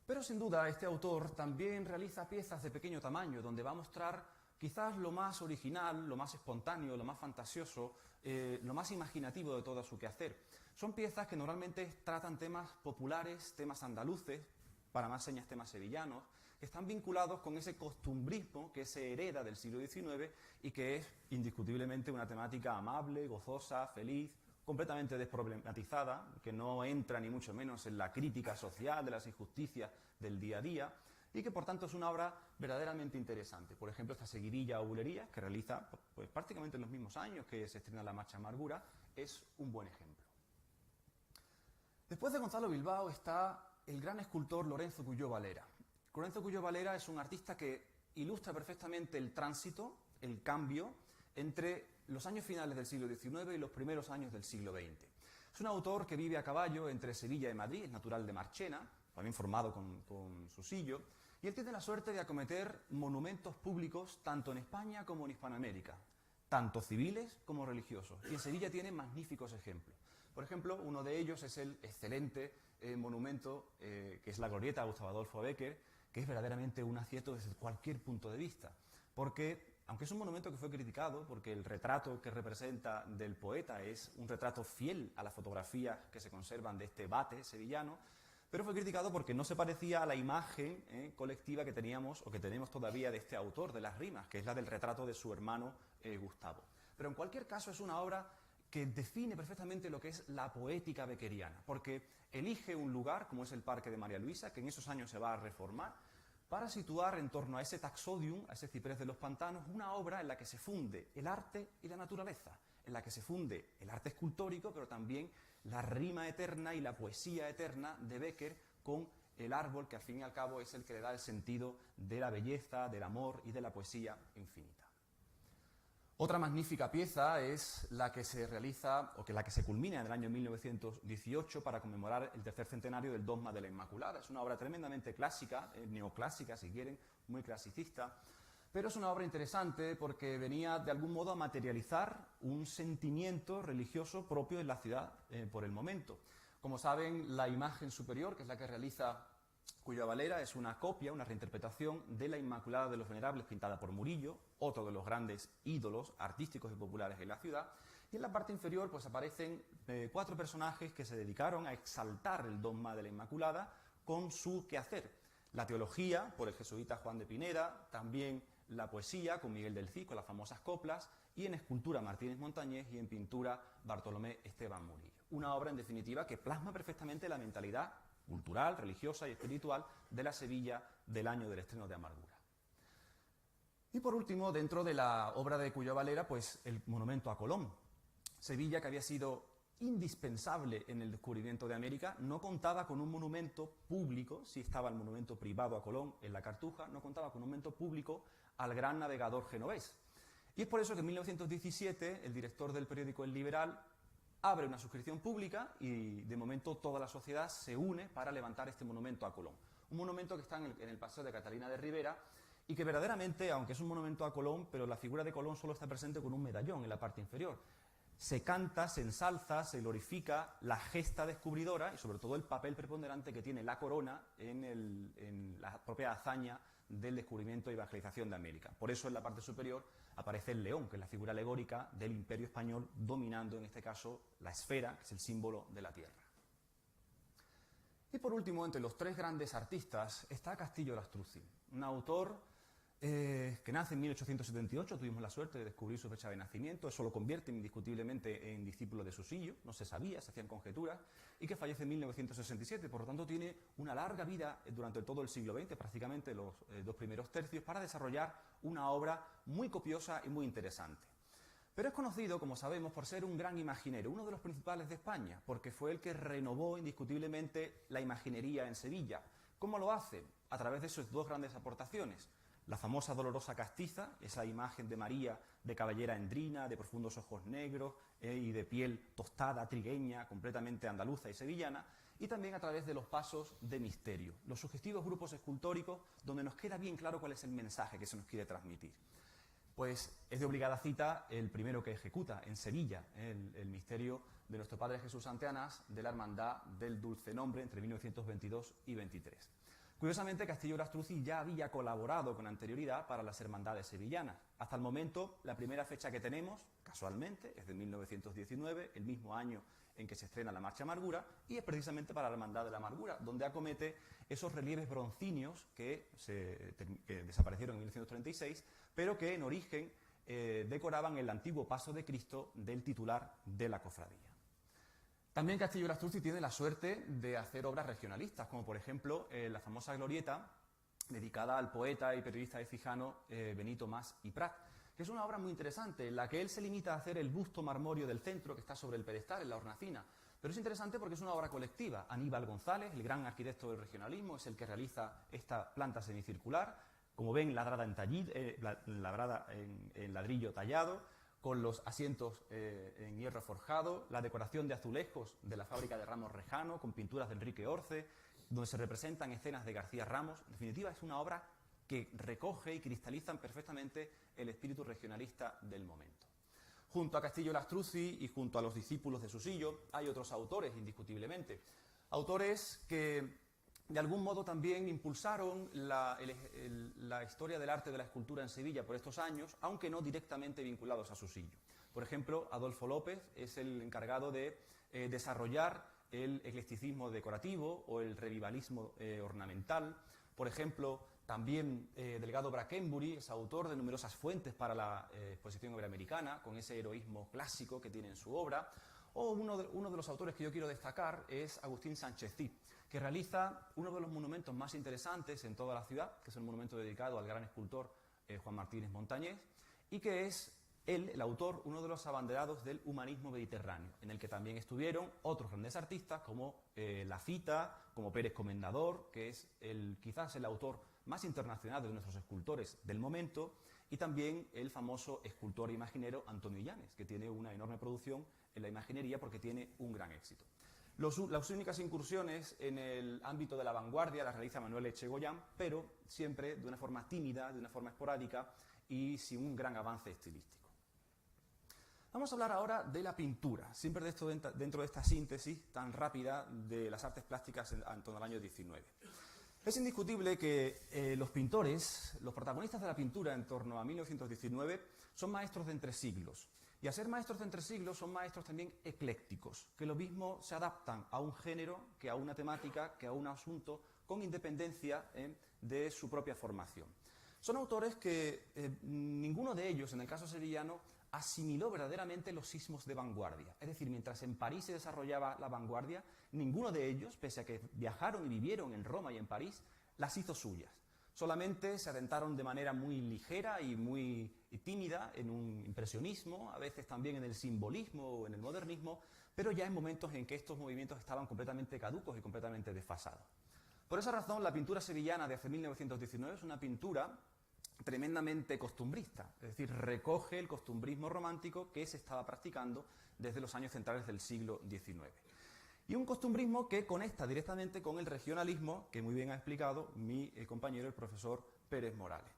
Pero sin duda este autor también realiza piezas de pequeño tamaño, donde va a mostrar quizás lo más original, lo más espontáneo, lo más fantasioso, lo más imaginativo de todo su quehacer. Son piezas que normalmente tratan temas populares, temas andaluces, para más señas temas sevillanos, que están vinculados con ese costumbrismo que se hereda del siglo XIX y que es indiscutiblemente una temática amable, gozosa, feliz, completamente desproblematizada, que no entra ni mucho menos en la crítica social de las injusticias del día a día y que por tanto es una obra verdaderamente interesante. Por ejemplo, esta seguidilla o bulería que realiza pues, prácticamente en los mismos años que se estrena la Marcha Amargura es un buen ejemplo. Después de Gonzalo Bilbao está el gran escultor Lorenzo Cuyó Valera. Lorenzo Cuyó Valera es un artista que ilustra perfectamente el tránsito, el cambio, entre los años finales del siglo XIX y los primeros años del siglo XX. Es un autor que vive a caballo entre Sevilla y Madrid, es natural de Marchena, también formado con Susillo, y él tiene la suerte de acometer monumentos públicos tanto en España como en Hispanoamérica, tanto civiles como religiosos. Y en Sevilla tiene magníficos ejemplos. Por ejemplo, uno de ellos es el excelente monumento que es la glorieta de Gustavo Adolfo Bécquer, que es verdaderamente un acierto desde cualquier punto de vista, porque aunque es un monumento que fue criticado, porque el retrato que representa del poeta es un retrato fiel a las fotografías que se conservan de este bate sevillano, pero fue criticado porque no se parecía a la imagen colectiva que teníamos o que tenemos todavía de este autor de las rimas, que es la del retrato de su hermano Gustavo. Pero en cualquier caso es una obra que define perfectamente lo que es la poética beckeriana, porque elige un lugar, como es el Parque de María Luisa, que en esos años se va a reformar, para situar en torno a ese taxodium, a ese ciprés de los pantanos, una obra en la que se funde el arte y la naturaleza, en la que se funde el arte escultórico, pero también la rima eterna y la poesía eterna de Bécquer con el árbol, que al fin y al cabo es el que le da el sentido de la belleza, del amor y de la poesía infinita. Otra magnífica pieza es la que se realiza, o que la que se culmina en el año 1918 para conmemorar el tercer centenario del Dogma de la Inmaculada. Es una obra tremendamente clásica, neoclásica si quieren, muy clasicista, pero es una obra interesante porque venía de algún modo a materializar un sentimiento religioso propio de la ciudad por el momento. Como saben, la imagen superior, que es la que realiza Cuyó Valera, es una copia, una reinterpretación de la Inmaculada de los Venerables pintada por Murillo, otro de los grandes ídolos artísticos y populares de la ciudad, y en la parte inferior pues aparecen 4 personajes que se dedicaron a exaltar el dogma de la Inmaculada con su quehacer. La teología, por el jesuita Juan de Pineda, también la poesía, con Miguel del Cid, con las famosas coplas, y en escultura Martínez Montañés y en pintura Bartolomé Esteban Murillo. Una obra, en definitiva, que plasma perfectamente la mentalidad cultural, religiosa y espiritual de la Sevilla del año del estreno de Amargura. Y por último, dentro de la obra de Cuyo Valera, pues el monumento a Colón. Sevilla, que había sido indispensable en el descubrimiento de América, no contaba con un monumento público, sí estaba el monumento privado a Colón en la Cartuja, no contaba con un monumento público al gran navegador genovés. Y es por eso que en 1917 el director del periódico El Liberal abre una suscripción pública y de momento toda la sociedad se une para levantar este monumento a Colón. Un monumento que está en el Paseo de Catalina de Rivera y que verdaderamente, aunque es un monumento a Colón, pero la figura de Colón solo está presente con un medallón en la parte inferior. Se canta, se ensalza, se glorifica la gesta descubridora y sobre todo el papel preponderante que tiene la corona en la propia hazaña del descubrimiento y evangelización de América. Por eso en la parte superior aparece el león, que es la figura alegórica del Imperio español dominando en este caso la esfera, que es el símbolo de la tierra. Y por último, entre los tres grandes artistas está Castillo Lastruzzi, un autor que nace en 1878, tuvimos la suerte de descubrir su fecha de nacimiento, eso lo convierte indiscutiblemente en discípulo de Susillo, no se sabía, se hacían conjeturas, y que fallece en 1967, por lo tanto tiene una larga vida durante todo el siglo XX, prácticamente los dos primeros tercios, para desarrollar una obra muy copiosa y muy interesante. Pero es conocido, como sabemos, por ser un gran imaginero, uno de los principales de España, porque fue el que renovó indiscutiblemente la imaginería en Sevilla. ¿Cómo lo hace? A través de sus dos grandes aportaciones. La famosa Dolorosa Castiza, esa imagen de María de cabellera endrina, de profundos ojos negros y de piel tostada, trigueña, completamente andaluza y sevillana, y también a través de los pasos de misterio, los sugestivos grupos escultóricos donde nos queda bien claro cuál es el mensaje que se nos quiere transmitir. Pues es de obligada cita el primero que ejecuta en Sevilla el misterio de nuestro Padre Jesús ante Anás de la Hermandad del Dulce Nombre entre 1922 y 23. Curiosamente, Castillo Lastruzzi ya había colaborado con anterioridad para las hermandades sevillanas. Hasta el momento, la primera fecha que tenemos, casualmente, es de 1919, el mismo año en que se estrena la Marcha Amargura, y es precisamente para la Hermandad de la Amargura, donde acomete esos relieves broncíneos que desaparecieron en 1936, pero que en origen decoraban el antiguo paso de Cristo del titular de la cofradía. También Castillo Lastruzzi tiene la suerte de hacer obras regionalistas, como por ejemplo la famosa glorieta dedicada al poeta y periodista écijano Benito Mas y Prat, que es una obra muy interesante, en la que él se limita a hacer el busto marmóreo del centro que está sobre el pedestal, en la hornacina. Pero es interesante porque es una obra colectiva. Aníbal González, el gran arquitecto del regionalismo, es el que realiza esta planta semicircular, como ven, labrada en ladrillo tallado, con los asientos en hierro forjado, la decoración de azulejos de la fábrica de Ramos Rejano, con pinturas de Enrique Orce, donde se representan escenas de García Ramos. En definitiva, es una obra que recoge y cristaliza perfectamente el espíritu regionalista del momento. Junto a Castillo Lastruzzi y junto a los discípulos de Susillo, hay otros autores, indiscutiblemente. Autores que de algún modo también impulsaron la historia del arte de la escultura en Sevilla por estos años, aunque no directamente vinculados a Susillo. Por ejemplo, Adolfo López es el encargado de desarrollar el eclecticismo decorativo o el revivalismo ornamental. Por ejemplo, también Delgado Brackenbury es autor de numerosas fuentes para la exposición iberoamericana, con ese heroísmo clásico que tiene en su obra. O uno de los autores que yo quiero destacar es Agustín Sánchez Cid, que realiza uno de los monumentos más interesantes en toda la ciudad, que es el monumento dedicado al gran escultor Juan Martínez Montañés, y que es él, el autor, uno de los abanderados del humanismo mediterráneo, en el que también estuvieron otros grandes artistas como Lafita, como Pérez Comendador, que es quizás el autor más internacional de nuestros escultores del momento, y también el famoso escultor imaginero Antonio Illanes, que tiene una enorme producción en la imaginería porque tiene un gran éxito. Las únicas incursiones en el ámbito de la vanguardia las realiza Manuel Echegoyen, pero siempre de una forma tímida, de una forma esporádica y sin un gran avance estilístico. Vamos a hablar ahora de la pintura, siempre de esto dentro de esta síntesis tan rápida de las artes plásticas en torno al año 19. Es indiscutible que los pintores, los protagonistas de la pintura en torno a 1919, son maestros de entre siglos. Y a ser maestros de entre siglos son maestros también eclécticos, que lo mismo se adaptan a un género que a una temática, que a un asunto con independencia de su propia formación. Son autores que ninguno de ellos, en el caso sevillano, asimiló verdaderamente los sismos de vanguardia. Es decir, mientras en París se desarrollaba la vanguardia, ninguno de ellos, pese a que viajaron y vivieron en Roma y en París, las hizo suyas. Solamente se adentraron de manera muy ligera y muy tímida en un impresionismo, a veces también en el simbolismo o en el modernismo, pero ya en momentos en que estos movimientos estaban completamente caducos y completamente desfasados. Por esa razón, la pintura sevillana de hace 1919 es una pintura tremendamente costumbrista, es decir, recoge el costumbrismo romántico que se estaba practicando desde los años centrales del siglo XIX. Y un costumbrismo que conecta directamente con el regionalismo que muy bien ha explicado mi compañero, el profesor Pérez Morales.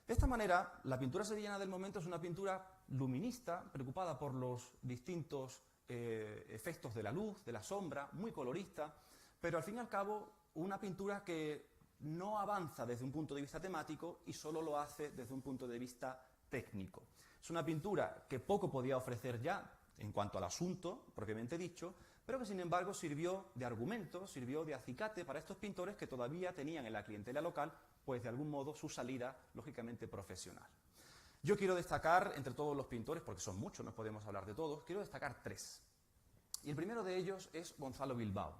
De esta manera, la pintura sevillana del momento es una pintura luminista, preocupada por los distintos efectos de la luz, de la sombra, muy colorista, pero al fin y al cabo una pintura que no avanza desde un punto de vista temático y solo lo hace desde un punto de vista técnico. Es una pintura que poco podía ofrecer ya en cuanto al asunto, propiamente dicho, pero que sin embargo sirvió de argumento, sirvió de acicate para estos pintores que todavía tenían en la clientela local, pues de algún modo su salida, lógicamente, profesional. Yo quiero destacar entre todos los pintores, porque son muchos, no podemos hablar de todos, quiero destacar tres. Y el primero de ellos es Gonzalo Bilbao,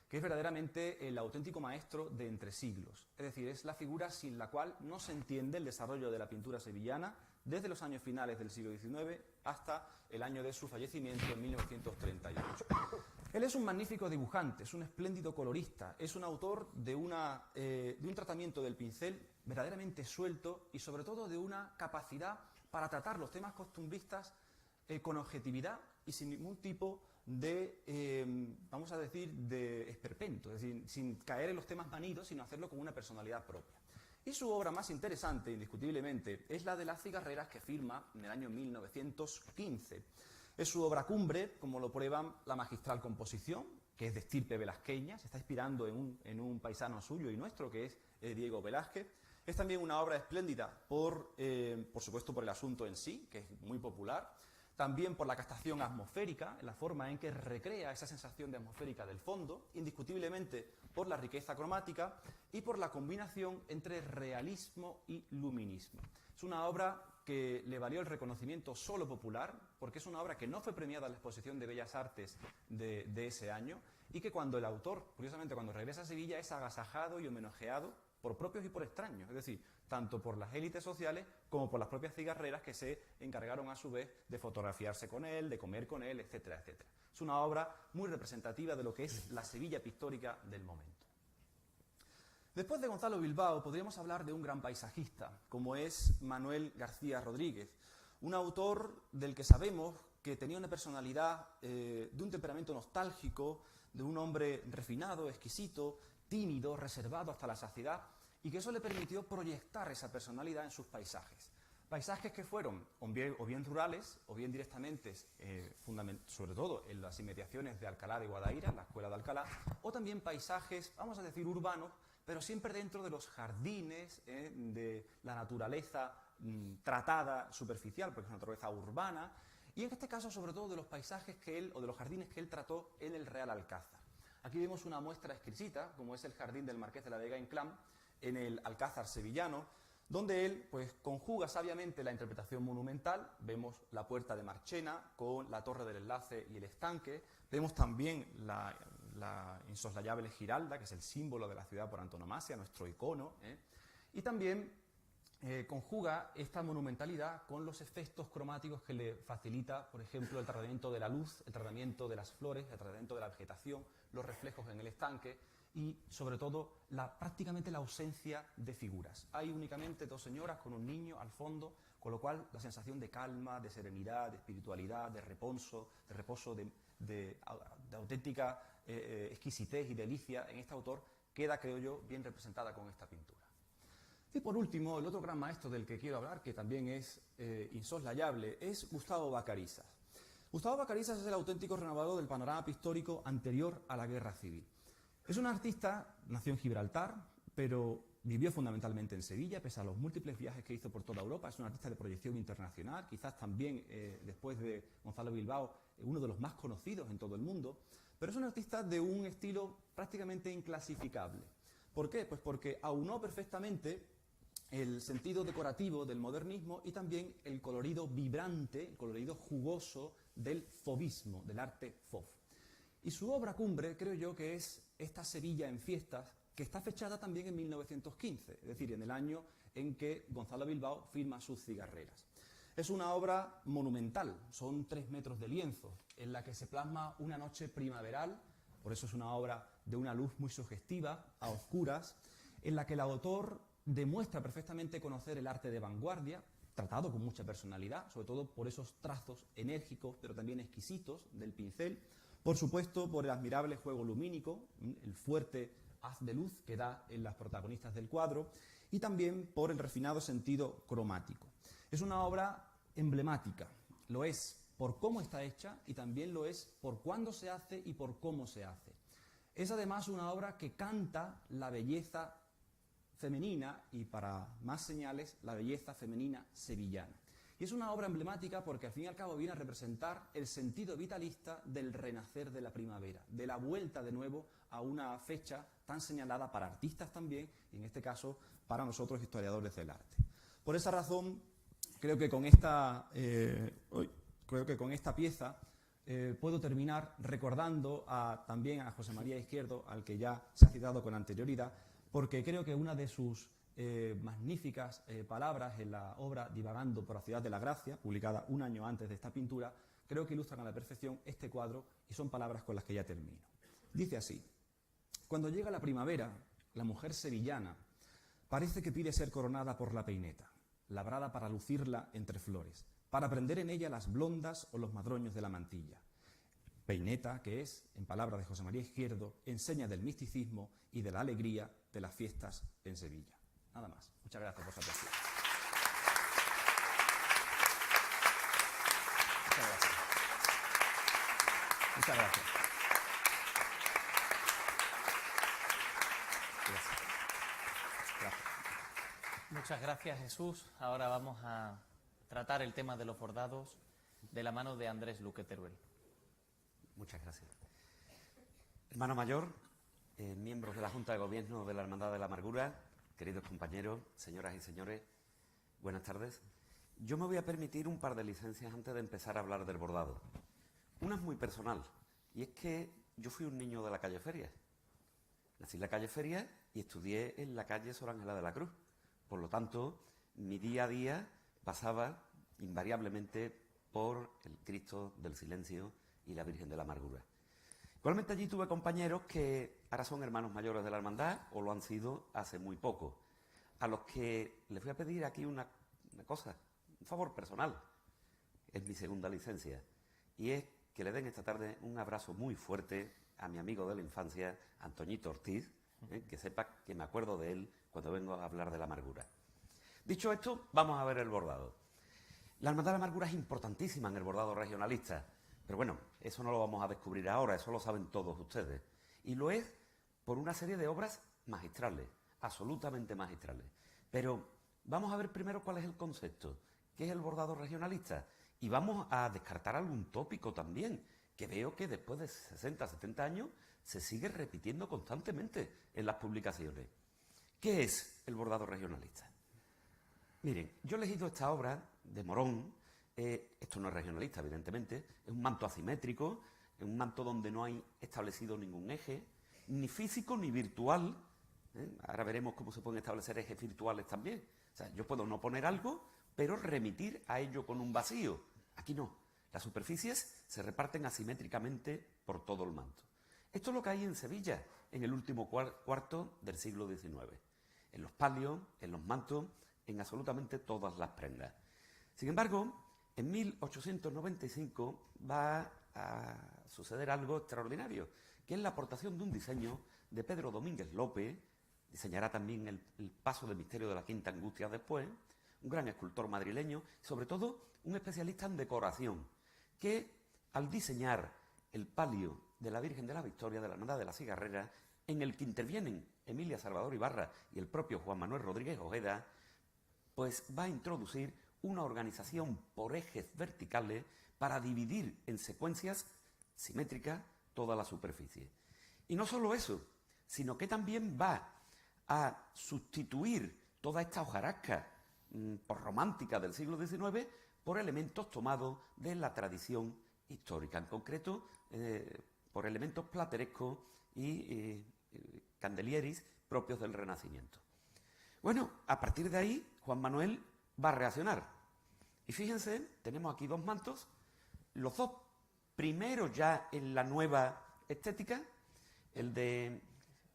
que es verdaderamente el auténtico maestro de entre siglos. Es decir, es la figura sin la cual no se entiende el desarrollo de la pintura sevillana desde los años finales del siglo XIX hasta el año de su fallecimiento en 1938. Él es un magnífico dibujante, es un espléndido colorista, es un autor de un tratamiento del pincel verdaderamente suelto y sobre todo de una capacidad para tratar los temas costumbristas con objetividad y sin ningún tipo de, vamos a decir, de esperpento, es decir, sin caer en los temas manidos, sino hacerlo con una personalidad propia. Y su obra más interesante, indiscutiblemente, es la de Las cigarreras, que firma en el año 1915. Es su obra cumbre, como lo prueban la magistral composición, que es de estirpe velasqueña, se está inspirando en un paisano suyo y nuestro, que es Diego Velázquez. Es también una obra espléndida por supuesto, por el asunto en sí, que es muy popular. También por la captación atmosférica, la forma en que recrea esa sensación de atmosférica del fondo, indiscutiblemente por la riqueza cromática y por la combinación entre realismo y luminismo. Es una obra que le valió el reconocimiento solo popular, porque es una obra que no fue premiada en la Exposición de Bellas Artes de ese año y que cuando el autor, curiosamente cuando regresa a Sevilla, es agasajado y homenajeado por propios y por extraños, es decir, tanto por las élites sociales como por las propias cigarreras que se encargaron a su vez de fotografiarse con él, de comer con él, etcétera, etcétera. Es una obra muy representativa de lo que es la Sevilla pictórica del momento. Después de Gonzalo Bilbao podríamos hablar de un gran paisajista, como es Manuel García Rodríguez, un autor del que sabemos que tenía una personalidad de un temperamento nostálgico, de un hombre refinado, exquisito, tímido, reservado hasta la saciedad, y que eso le permitió proyectar esa personalidad en sus paisajes. Paisajes que fueron o bien rurales, o bien directamente, sobre todo en las inmediaciones de Alcalá de Guadaira, la Escuela de Alcalá, o también paisajes, vamos a decir, urbanos, pero siempre dentro de los jardines, de la naturaleza tratada superficial, porque es una naturaleza urbana, y en este caso, sobre todo, de los paisajes o de los jardines que él trató en el Real Alcázar. Aquí vemos una muestra exquisita, como es el jardín del Marqués de la Vega Inclán, en el Alcázar sevillano, donde él pues conjuga sabiamente la interpretación monumental. Vemos la puerta de Marchena con la torre del enlace y el estanque. Vemos también la insoslayable Giralda, que es el símbolo de la ciudad por antonomasia, nuestro icono, y también conjuga esta monumentalidad con los efectos cromáticos que le facilita, por ejemplo, el tratamiento de la luz, el tratamiento de las flores, el tratamiento de la vegetación, los reflejos en el estanque y, sobre todo, prácticamente la ausencia de figuras. Hay únicamente dos señoras con un niño al fondo, con lo cual la sensación de calma, de serenidad, de espiritualidad, de reposo, de auténtica exquisitez y delicia en este autor queda, creo yo, bien representada con esta pintura. Y por último, el otro gran maestro del que quiero hablar, que también es insoslayable, es Gustavo Vacarisas. Gustavo Vacarisas es el auténtico renovador del panorama pictórico anterior a la Guerra Civil. Es un artista, nació en Gibraltar, pero vivió fundamentalmente en Sevilla, pese a los múltiples viajes que hizo por toda Europa. Es un artista de proyección internacional, quizás también, después de Gonzalo Bilbao, uno de los más conocidos en todo el mundo, pero es un artista de un estilo prácticamente inclasificable. ¿Por qué? Pues porque aunó perfectamente el sentido decorativo del modernismo y también el colorido vibrante, el colorido jugoso del fauvismo, del arte fauve. Y su obra cumbre, creo yo, que es esta Sevilla en fiestas, que está fechada también en 1915, es decir, en el año en que Gonzalo Bilbao firma sus cigarreras. Es una obra monumental, son 3 metros de lienzo, en la que se plasma una noche primaveral, por eso es una obra de una luz muy sugestiva, a oscuras, en la que el autor demuestra perfectamente conocer el arte de vanguardia, tratado con mucha personalidad, sobre todo por esos trazos enérgicos, pero también exquisitos del pincel, por supuesto por el admirable juego lumínico, el fuerte haz de luz que da en las protagonistas del cuadro, y también por el refinado sentido cromático. Es una obra emblemática, lo es por cómo está hecha y también lo es por cuándo se hace y por cómo se hace. Es además una obra que canta la belleza femenina y, para más señales, la belleza femenina sevillana. Y es una obra emblemática porque al fin y al cabo viene a representar el sentido vitalista del renacer de la primavera, de la vuelta de nuevo a una fecha tan señalada para artistas también, y en este caso para nosotros historiadores del arte. Por esa razón, creo que con esta pieza puedo terminar recordando también a José María Izquierdo, al que ya se ha citado con anterioridad, porque creo que una de sus magníficas palabras en la obra Divagando por la ciudad de la gracia, publicada un año antes de esta pintura, creo que ilustran a la perfección este cuadro y son palabras con las que ya termino. Dice así: cuando llega la primavera, la mujer sevillana parece que pide ser coronada por la peineta, labrada para lucirla entre flores, para prender en ella las blondas o los madroños de la mantilla. Peineta que es, en palabras de José María Izquierdo, enseña del misticismo y de la alegría de las fiestas en Sevilla. Nada más. Muchas gracias por su atención. Muchas gracias. Muchas gracias. Muchas gracias, Jesús. Ahora vamos a tratar el tema de los bordados de la mano de Andrés Luque Teruel. Muchas gracias. Hermano mayor, miembros de la Junta de Gobierno de la Hermandad de la Amargura, queridos compañeros, señoras y señores, buenas tardes. Yo me voy a permitir un par de licencias antes de empezar a hablar del bordado. Una es muy personal, y es que yo fui un niño de la calle Feria. Nací en la calle Feria y estudié en la calle Sor Ángela de la Cruz. Por lo tanto, mi día a día pasaba invariablemente por el Cristo del Silencio y la Virgen de la Amargura. Igualmente allí tuve compañeros que ahora son hermanos mayores de la hermandad o lo han sido hace muy poco, a los que les voy a pedir aquí una cosa, un favor personal. Es mi segunda licencia y es que le den esta tarde un abrazo muy fuerte a mi amigo de la infancia, Antoñito Ortiz, que sepa que me acuerdo de él cuando vengo a hablar de la amargura. Dicho esto, vamos a ver el bordado. La Hermandad de la Amargura es importantísima en el bordado regionalista, pero bueno, eso no lo vamos a descubrir ahora, eso lo saben todos ustedes. Y lo es por una serie de obras magistrales, absolutamente magistrales. Pero vamos a ver primero cuál es el concepto, qué es el bordado regionalista. Y vamos a descartar algún tópico también, que veo que después de 60, 70 años se sigue repitiendo constantemente en las publicaciones. ¿Qué es el bordado regionalista? Miren, yo he elegido esta obra de Morón. Esto no es regionalista, evidentemente, es un manto asimétrico, es un manto donde no hay establecido ningún eje, ni físico ni virtual. Ahora veremos cómo se pueden establecer ejes virtuales también. O sea, yo puedo no poner algo, pero remitir a ello con un vacío. Aquí no. Las superficies se reparten asimétricamente por todo el manto. Esto es lo que hay en Sevilla en el último cuarto del siglo XIX. En los palios, en los mantos, en absolutamente todas las prendas. Sin embargo, en 1895 va a suceder algo extraordinario, que es la aportación de un diseño de Pedro Domínguez López, diseñará también el paso del misterio de la Quinta Angustia después, un gran escultor madrileño, sobre todo un especialista en decoración, que al diseñar el palio de la Virgen de la Victoria de la Hermandad de la Cigarrera, en el que intervienen Emilia Salvador Ibarra y el propio Juan Manuel Rodríguez Ojeda, pues va a introducir una organización por ejes verticales para dividir en secuencias simétricas toda la superficie. Y no solo eso, sino que también va a sustituir toda esta hojarasca romántica del siglo XIX por elementos tomados de la tradición histórica, en concreto por elementos platerescos y candelieris propios del Renacimiento. Bueno, a partir de ahí, Juan Manuel va a reaccionar. Y fíjense, tenemos aquí dos mantos, los dos primeros ya en la nueva estética, el de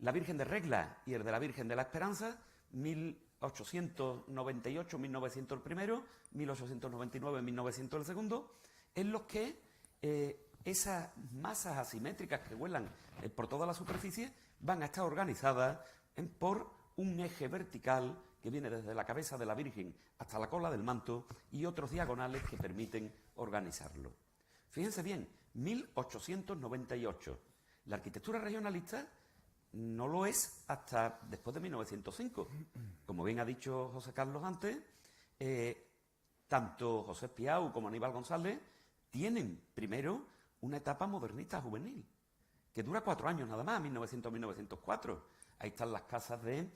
la Virgen de Regla y el de la Virgen de la Esperanza, 1898-1900 el primero, 1899-1900 el segundo, en los que esas masas asimétricas que vuelan por toda la superficie van a estar organizadas por un eje vertical que viene desde la cabeza de la Virgen hasta la cola del manto y otros diagonales que permiten organizarlo. Fíjense bien, 1898. La arquitectura regionalista no lo es hasta después de 1905. Como bien ha dicho José Carlos antes, tanto José Piau como Aníbal González tienen primero una etapa modernista juvenil, que dura 4 años nada más, 1900-1904. Ahí están las casas de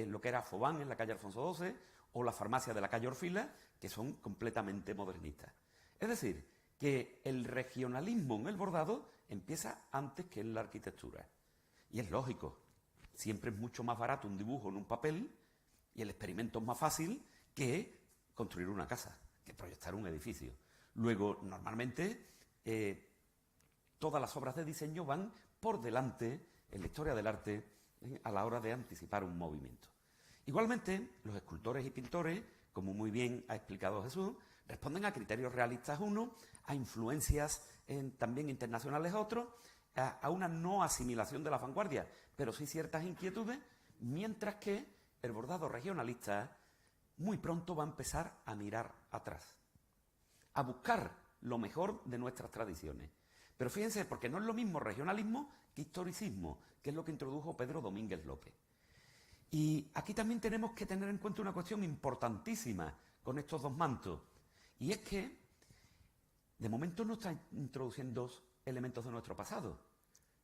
lo que era Fobán en la calle Alfonso XII o la farmacia de la calle Orfila, que son completamente modernistas. Es decir, que el regionalismo en el bordado empieza antes que en la arquitectura. Y es lógico, siempre es mucho más barato un dibujo en un papel y el experimento es más fácil que construir una casa, que proyectar un edificio. Luego, normalmente, todas las obras de diseño van por delante en la historia del arte a la hora de anticipar un movimiento. Igualmente, los escultores y pintores, como muy bien ha explicado Jesús, responden a criterios realistas uno, a influencias también internacionales otros, a una no asimilación de la vanguardia, pero sí ciertas inquietudes, mientras que el bordado regionalista muy pronto va a empezar a mirar atrás, a buscar lo mejor de nuestras tradiciones. Pero fíjense, porque no es lo mismo regionalismo que historicismo, que es lo que introdujo Pedro Domínguez López. Y aquí también tenemos que tener en cuenta una cuestión importantísima con estos dos mantos, y es que de momento no está introduciendo elementos de nuestro pasado.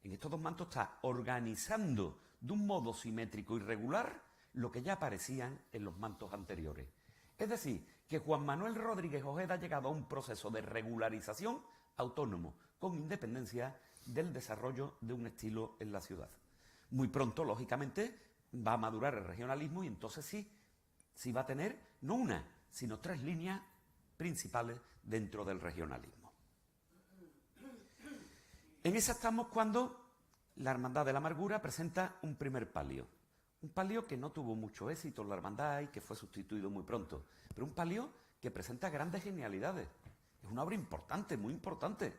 En estos dos mantos está organizando de un modo simétrico y regular lo que ya aparecían en los mantos anteriores. Es decir, que Juan Manuel Rodríguez Ojeda ha llegado a un proceso de regularización autónomo, con independencia del desarrollo de un estilo en la ciudad. Muy pronto, lógicamente, va a madurar el regionalismo y entonces sí va a tener no una, sino 3 líneas principales dentro del regionalismo. En esa estamos cuando la Hermandad de la Amargura presenta un primer palio. Un palio que no tuvo mucho éxito en la hermandad y que fue sustituido muy pronto, pero un palio que presenta grandes genialidades. Es una obra importante, muy importante.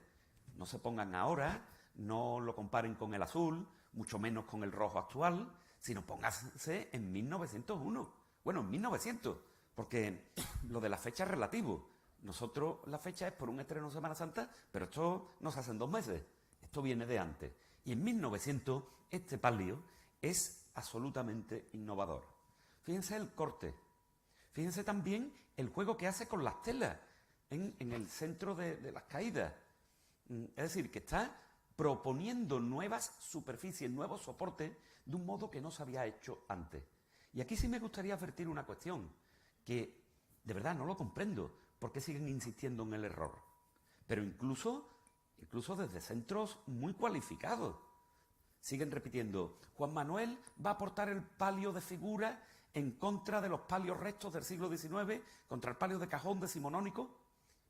No se pongan ahora, no lo comparen con el azul, mucho menos con el rojo actual, sino pónganse en 1901. Bueno, en 1900, porque lo de la fecha es relativo. Nosotros la fecha es por un estreno Semana Santa, pero esto no se hace en 2 meses. Esto viene de antes. Y en 1900 este palio es absolutamente innovador. Fíjense el corte. Fíjense también el juego que hace con las telas en el centro de las caídas. Es decir, que está proponiendo nuevas superficies, nuevos soportes, de un modo que no se había hecho antes. Y aquí sí me gustaría advertir una cuestión, que de verdad no lo comprendo, por qué siguen insistiendo en el error. Pero incluso desde centros muy cualificados, siguen repitiendo, Juan Manuel va a aportar el palio de figura en contra de los palios rectos del siglo XIX, contra el palio de cajón decimonónico.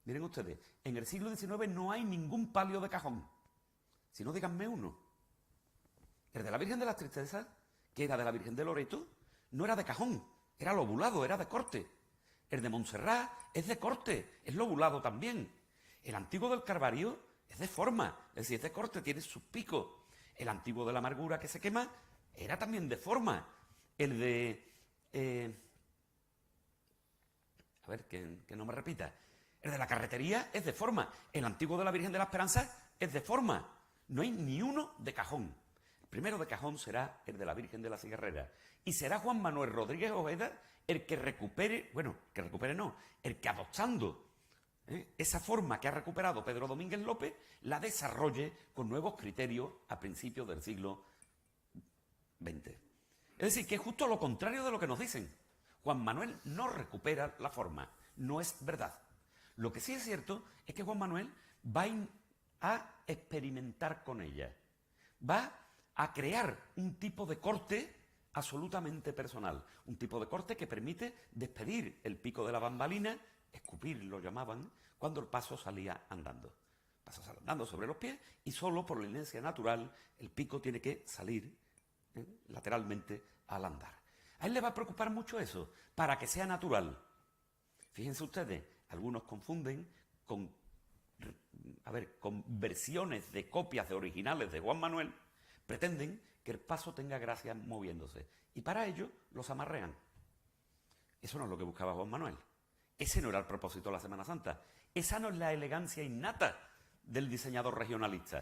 Miren ustedes, en el siglo XIX no hay ningún palio de cajón. Si no, díganme uno. El de la Virgen de las Tristezas, que era de la Virgen de Loreto, no era de cajón, era lobulado, era de corte. El de Montserrat es de corte, es lobulado también. El antiguo del Calvario es de forma, es decir, es de corte, tiene sus picos. El antiguo de la Amargura que se quema era también de forma. El de... a ver, que no me repita. El de la Carretería es de forma. El antiguo de la Virgen de la Esperanza es de forma. No hay ni uno de cajón. El primero de cajón será el de la Virgen de la Cigarrera. Y será Juan Manuel Rodríguez Ojeda el que recupere, el que adoptando esa forma que ha recuperado Pedro Domínguez López, la desarrolle con nuevos criterios a principios del siglo XX. Es decir, que es justo lo contrario de lo que nos dicen. Juan Manuel no recupera la forma, no es verdad. Lo que sí es cierto es que Juan Manuel va a experimentar con ella, va a crear un tipo de corte absolutamente personal, un tipo de corte que permite despedir el pico de la bambalina, escupir lo llamaban, cuando el paso salía andando. Pasas andando sobre los pies y solo por la inercia natural el pico tiene que salir lateralmente al andar. A él le va a preocupar mucho eso, para que sea natural. Fíjense ustedes, algunos confunden con versiones de copias de originales de Juan Manuel, pretenden que el paso tenga gracia moviéndose. Y para ello los amarrean. Eso no es lo que buscaba Juan Manuel. Ese no era el propósito de la Semana Santa. Esa no es la elegancia innata del diseñador regionalista.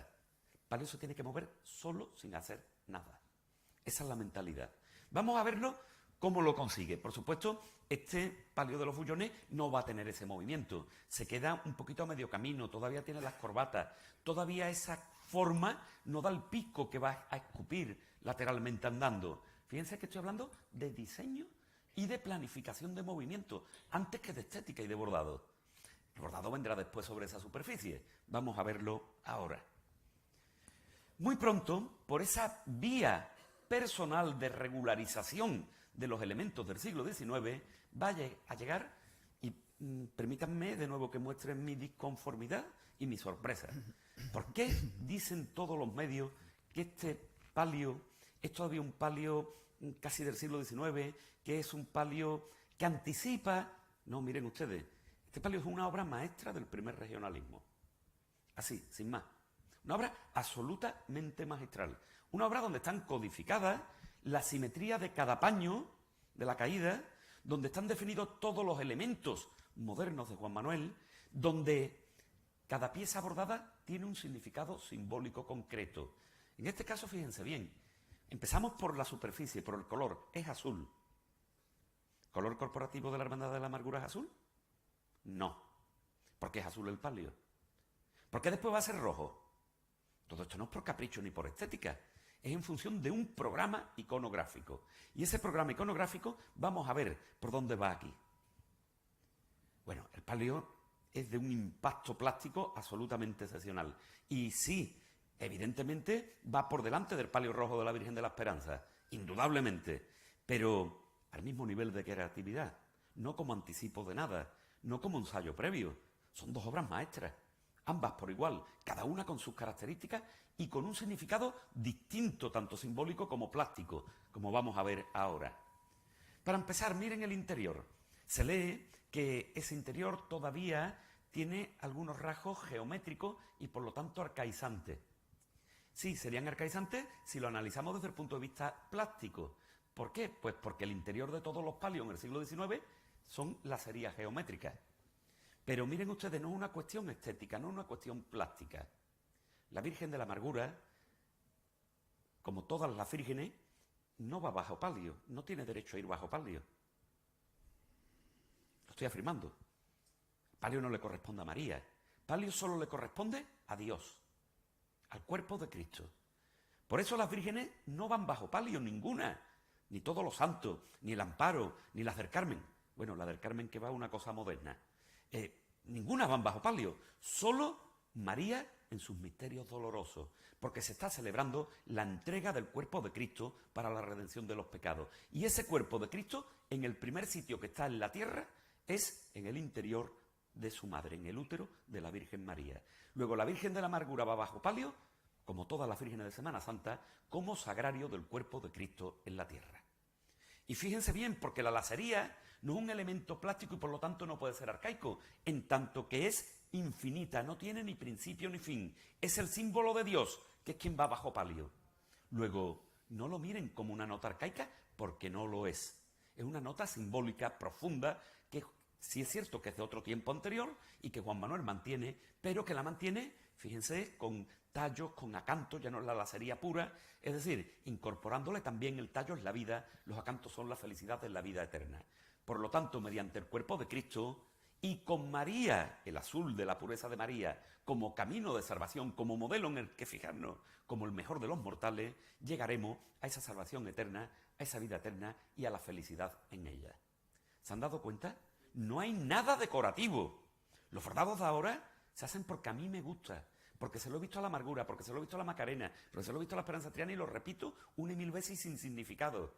El palio se tiene que mover solo sin hacer nada. Esa es la mentalidad. Vamos a verlo cómo lo consigue. Por supuesto, este palio de los Bullones no va a tener ese movimiento. Se queda un poquito a medio camino, todavía tiene las corbatas, todavía esa forma no da el pico que va a escupir lateralmente andando. Fíjense que estoy hablando de diseño y de planificación de movimiento, antes que de estética y de bordado. El bordado vendrá después sobre esa superficie. Vamos a verlo ahora. Muy pronto, por esa vía personal de regularización de los elementos del siglo XIX, va a llegar, y permítanme de nuevo que muestren mi disconformidad y mi sorpresa. ¿Por qué dicen todos los medios que este palio es todavía un palio casi del siglo XIX, que es un palio que anticipa? No, miren ustedes, este palio es una obra maestra del primer regionalismo. Así, sin más. Una obra absolutamente magistral. Una obra donde están codificadas la simetría de cada paño de la caída, donde están definidos todos los elementos modernos de Juan Manuel, donde cada pieza bordada tiene un significado simbólico concreto. En este caso, fíjense bien, empezamos por la superficie, por el color, es azul. ¿Color corporativo de la Hermandad de la Amargura es azul? No, porque es azul el palio. ¿Por qué después va a ser rojo? Todo esto no es por capricho ni por estética, es en función de un programa iconográfico. Y ese programa iconográfico vamos a ver por dónde va aquí. Bueno, el palio es de un impacto plástico absolutamente excepcional. Y sí, evidentemente va por delante del palio rojo de la Virgen de la Esperanza, indudablemente, pero al mismo nivel de creatividad, no como anticipo de nada, no como ensayo previo. Son dos obras maestras, ambas por igual, cada una con sus características y con un significado distinto, tanto simbólico como plástico, como vamos a ver ahora. Para empezar, miren el interior. Se lee que ese interior todavía tiene algunos rasgos geométricos y por lo tanto arcaizantes. Sí, serían arcaizantes si lo analizamos desde el punto de vista plástico. ¿Por qué? Pues porque el interior de todos los palios en el siglo XIX son lacerías geométricas. Pero miren ustedes, no es una cuestión estética, no es una cuestión plástica. La Virgen de la Amargura, como todas las vírgenes, no va bajo palio, no tiene derecho a ir bajo palio. Lo estoy afirmando. Palio no le corresponde a María. Palio solo le corresponde a Dios, al cuerpo de Cristo. Por eso las vírgenes no van bajo palio, ninguna. Ni todos los santos, ni el Amparo, ni las del Carmen. Bueno, la del Carmen que va a una cosa moderna. Ninguna van bajo palio. Solo María en sus misterios dolorosos, porque se está celebrando la entrega del cuerpo de Cristo para la redención de los pecados. Y ese cuerpo de Cristo, en el primer sitio que está en la tierra, es en el interior de su madre, en el útero de la Virgen María. Luego la Virgen de la Amargura va bajo palio, como todas las vírgenes de Semana Santa, como sagrario del cuerpo de Cristo en la tierra. Y fíjense bien, porque la lacería no es un elemento plástico y por lo tanto no puede ser arcaico, en tanto que es infinita, no tiene ni principio ni fin. Es el símbolo de Dios, que es quien va bajo palio. Luego, no lo miren como una nota arcaica, porque no lo es. Es una nota simbólica, profunda, que sí es cierto que es de otro tiempo anterior y que Juan Manuel mantiene, pero que la mantiene, fíjense, con tallos, con acantos, ya no es la lacería pura, es decir, incorporándole también el tallo es la vida, los acantos son la felicidad de la vida eterna. Por lo tanto, mediante el cuerpo de Cristo y con María, el azul de la pureza de María, como camino de salvación, como modelo en el que fijarnos, como el mejor de los mortales, llegaremos a esa salvación eterna a esa vida eterna y a la felicidad en ella. ¿Se han dado cuenta? No hay nada decorativo. Los bordados de ahora se hacen porque a mí me gusta, porque se lo he visto a la Amargura, porque se lo he visto a la Macarena, porque se lo he visto a la Esperanza Triana y lo repito una y mil veces y sin significado.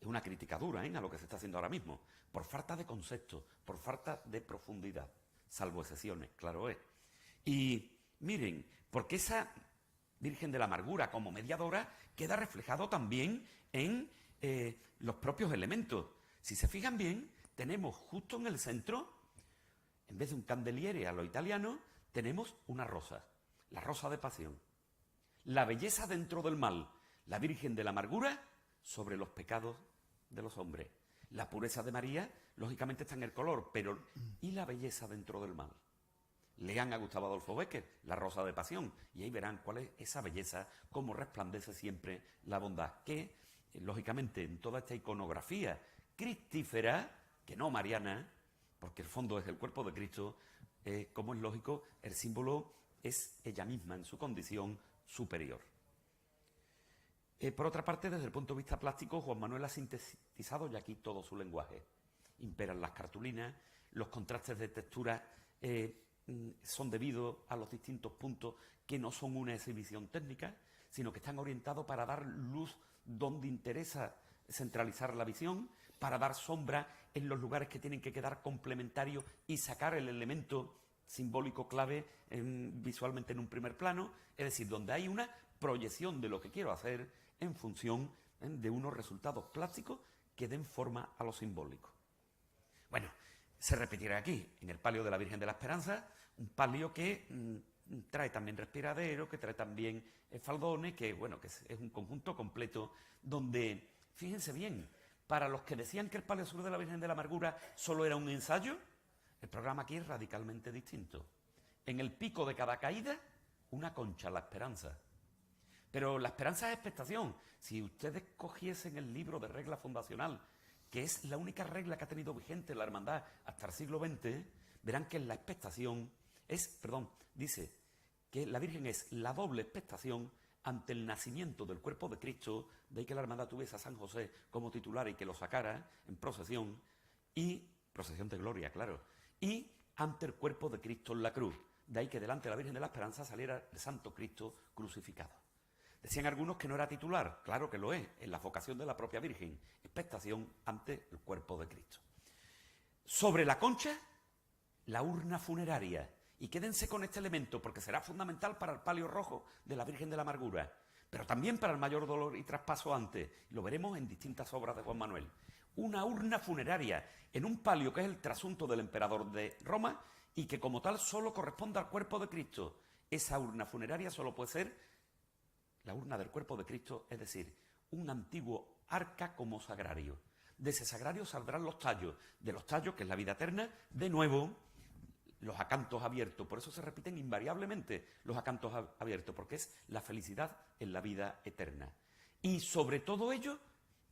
Es una crítica dura, a lo que se está haciendo ahora mismo, por falta de concepto, por falta de profundidad, salvo excepciones, claro es. Y miren, porque esa Virgen de la Amargura como mediadora queda reflejado también en los propios elementos. Si se fijan bien, tenemos justo en el centro, en vez de un candeliere a lo italiano, tenemos una rosa, la rosa de pasión. La belleza dentro del mal, la Virgen de la Amargura sobre los pecados de los hombres. La pureza de María, lógicamente, está en el color, pero ¿y la belleza dentro del mal? Lean a Gustavo Adolfo Bécquer, La rosa de pasión, y ahí verán cuál es esa belleza, cómo resplandece siempre la bondad, que, lógicamente, en toda esta iconografía cristífera, que no mariana, porque el fondo es el cuerpo de Cristo, como es lógico, el símbolo es ella misma en su condición superior. Por otra parte, desde el punto de vista plástico, Juan Manuel ha sintetizado ya aquí todo su lenguaje. Imperan las cartulinas, los contrastes de textura son debidos a los distintos puntos que no son una exhibición técnica, sino que están orientados para dar luz donde interesa centralizar la visión, para dar sombra en los lugares que tienen que quedar complementarios y sacar el elemento simbólico clave visualmente en un primer plano, es decir, donde hay una proyección de lo que quiero hacer en función de unos resultados plásticos que den forma a lo simbólico. Bueno, se repetirá aquí, en el palio de la Virgen de la Esperanza, un palio que trae también respiradero, que trae también faldones, que bueno, que es un conjunto completo donde, fíjense bien, para los que decían que el palio sur de la Virgen de la Amargura solo era un ensayo, el programa aquí es radicalmente distinto. En el pico de cada caída, una concha, la esperanza. Pero la esperanza es expectación. Si ustedes cogiesen el libro de regla fundacional, que es la única regla que ha tenido vigente la hermandad hasta el siglo XX, verán que la expectación dice que la Virgen es la doble expectación ante el nacimiento del cuerpo de Cristo, de ahí que la hermandad tuviese a San José como titular y que lo sacara en procesión, y procesión de gloria, claro, y ante el cuerpo de Cristo en la cruz, de ahí que delante de la Virgen de la Esperanza saliera el Santo Cristo crucificado. Decían algunos que no era titular, claro que lo es, en la vocación de la propia Virgen, expectación ante el cuerpo de Cristo. Sobre la concha, la urna funeraria. Y quédense con este elemento porque será fundamental para el palio rojo de la Virgen de la Amargura, pero también para el mayor dolor y traspaso antes. Lo veremos en distintas obras de Juan Manuel. Una urna funeraria en un palio que es el trasunto del emperador de Roma y que como tal solo corresponde al cuerpo de Cristo. Esa urna funeraria solo puede ser la urna del cuerpo de Cristo, es decir, un antiguo arca como sagrario. De ese sagrario saldrán los tallos, de los tallos, que es la vida eterna, de nuevo los acantos abiertos. Por eso se repiten invariablemente los acantos abiertos, porque es la felicidad en la vida eterna. Y sobre todo ello,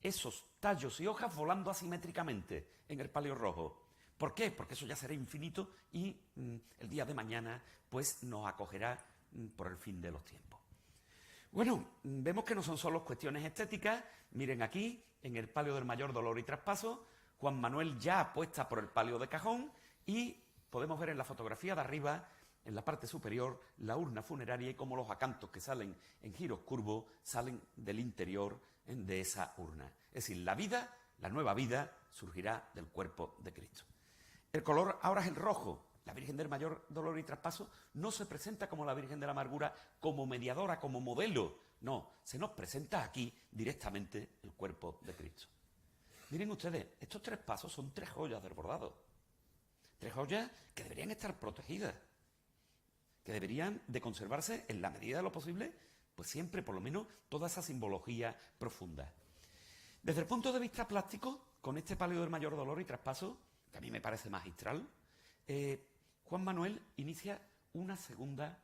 esos tallos y hojas volando asimétricamente en el palio rojo. ¿Por qué? Porque eso ya será infinito y el día de mañana pues nos acogerá por el fin de los tiempos. Bueno, vemos que no son solo cuestiones estéticas. Miren aquí, en el palio del mayor dolor y traspaso, Juan Manuel ya apuesta por el palio de cajón y podemos ver en la fotografía de arriba, en la parte superior, la urna funeraria y cómo los acantos que salen en giros curvos salen del interior de esa urna. Es decir, la vida, la nueva vida, surgirá del cuerpo de Cristo. El color ahora es el rojo. La Virgen del Mayor Dolor y Traspaso no se presenta como la Virgen de la Amargura, como mediadora, como modelo. No, se nos presenta aquí directamente el cuerpo de Cristo. Miren ustedes, estos tres pasos son tres joyas del bordado. Tres joyas que deberían estar protegidas, que deberían de conservarse en la medida de lo posible, pues siempre, por lo menos, toda esa simbología profunda. Desde el punto de vista plástico, con este palio del Mayor Dolor y Traspaso, que a mí me parece magistral, Juan Manuel inicia una segunda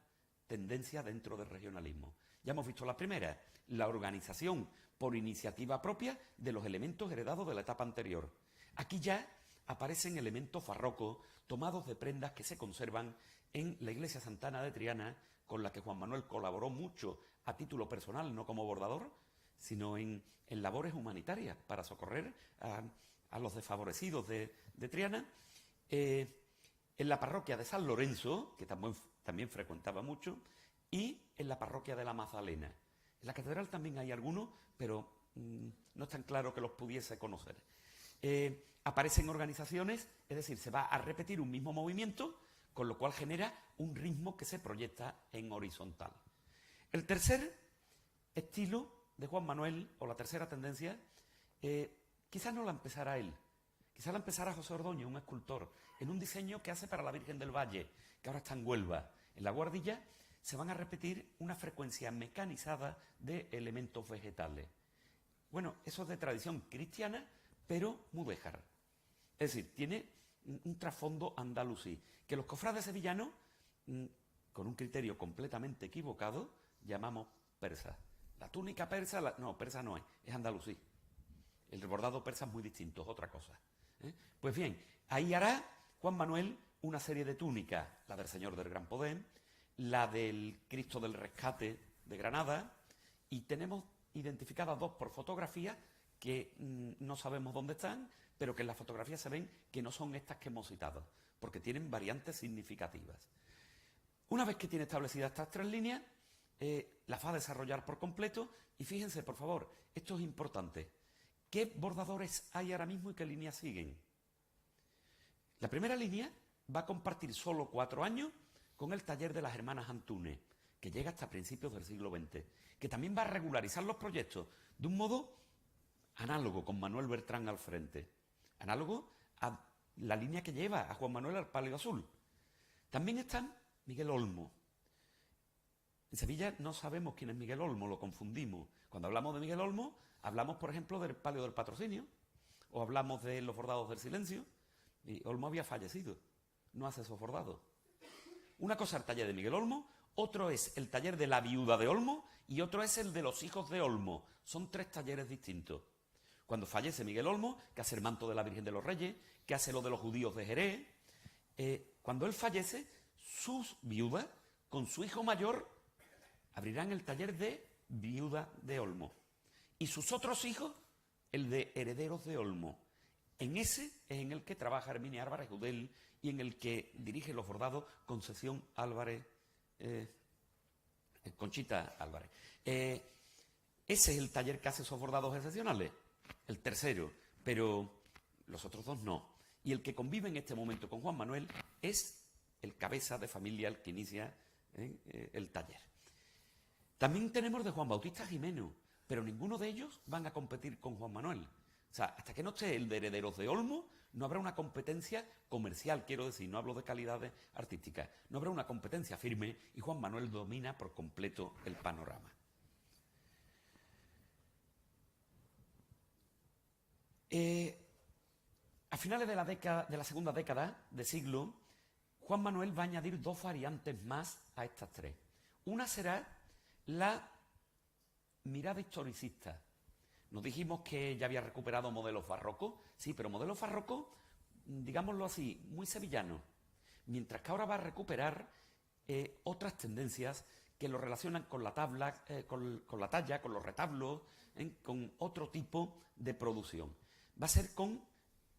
tendencia dentro del regionalismo. Ya hemos visto la primera, la organización por iniciativa propia de los elementos heredados de la etapa anterior. Aquí ya aparecen elementos farrocos tomados de prendas que se conservan en la iglesia Santa Ana de Triana, con la que Juan Manuel colaboró mucho a título personal, no como bordador. sino en labores humanitarias para socorrer a los desfavorecidos de Triana. En la parroquia de San Lorenzo, que también frecuentaba mucho, y en la parroquia de la Magdalena. En la catedral también hay algunos, pero no es tan claro que los pudiese conocer. Aparecen organizaciones, es decir, se va a repetir un mismo movimiento, con lo cual genera un ritmo que se proyecta en horizontal. El tercer estilo de Juan Manuel, o la tercera tendencia, quizás no la empezara él, quizás la empezara José Ordóñez, un escultor, en un diseño que hace para la Virgen del Valle, que ahora está en Huelva. En la Guardilla se van a repetir una frecuencia mecanizada de elementos vegetales. Bueno, eso es de tradición cristiana, pero mudéjar. Es decir, tiene un trasfondo andalusí, que los cofrades sevillanos, con un criterio completamente equivocado, llamamos persa. La túnica persa, no, persa no es andalusí. El bordado persa es muy distinto, es otra cosa. Pues bien, ahí hará Juan Manuel una serie de túnicas, la del Señor del Gran Poder, la del Cristo del Rescate de Granada, y tenemos identificadas dos por fotografía que no sabemos dónde están, pero que en las fotografías se ven que no son estas que hemos citado, porque tienen variantes significativas. Una vez que tiene establecidas estas tres líneas, las va a desarrollar por completo, y fíjense, por favor, esto es importante. ¿Qué bordadores hay ahora mismo y qué líneas siguen? La primera línea va a compartir solo 4 años con el taller de las hermanas Antúnez, que llega hasta principios del siglo XX, que también va a regularizar los proyectos de un modo análogo, con Manuel Bertrán al frente, análogo a la línea que lleva a Juan Manuel al palio azul. También están Miguel Olmo. En Sevilla no sabemos quién es Miguel Olmo, lo confundimos. Cuando hablamos de Miguel Olmo, hablamos, por ejemplo, del palio del Patrocinio, o hablamos de los bordados del silencio, y Olmo había fallecido, no hace esos bordados. Una cosa es el taller de Miguel Olmo, otro es el taller de la viuda de Olmo, y otro es el de los hijos de Olmo. Son 3 talleres distintos. Cuando fallece Miguel Olmo, que hace el manto de la Virgen de los Reyes, que hace lo de los judíos de Jerez, cuando él fallece, sus viudas, con su hijo mayor, abrirán el taller de viuda de Olmo. Y sus otros hijos, el de herederos de Olmo. En ese es en el que trabaja Herminia Álvarez Udel y en el que dirige los bordados Concepción Álvarez, Conchita Álvarez. Ese es el taller que hace esos bordados excepcionales, el tercero, pero los otros 2 no. Y el que convive en este momento con Juan Manuel es el cabeza de familia, el que inicia el taller. También tenemos de Juan Bautista Jimeno, pero ninguno de ellos van a competir con Juan Manuel. O sea, hasta que no esté el de herederos de Olmo, no habrá una competencia comercial, quiero decir, no hablo de calidades artísticas, no habrá una competencia firme y Juan Manuel domina por completo el panorama. A finales de la segunda década de siglo, Juan Manuel va a añadir 2 variantes más a estas 3. Una será la mirada historicista. Nos dijimos que ya había recuperado modelos barrocos, sí, pero modelos barrocos, digámoslo así, muy sevillanos. Mientras que ahora va a recuperar otras tendencias que lo relacionan con la tabla, con la talla, con los retablos, con otro tipo de producción. Va a ser con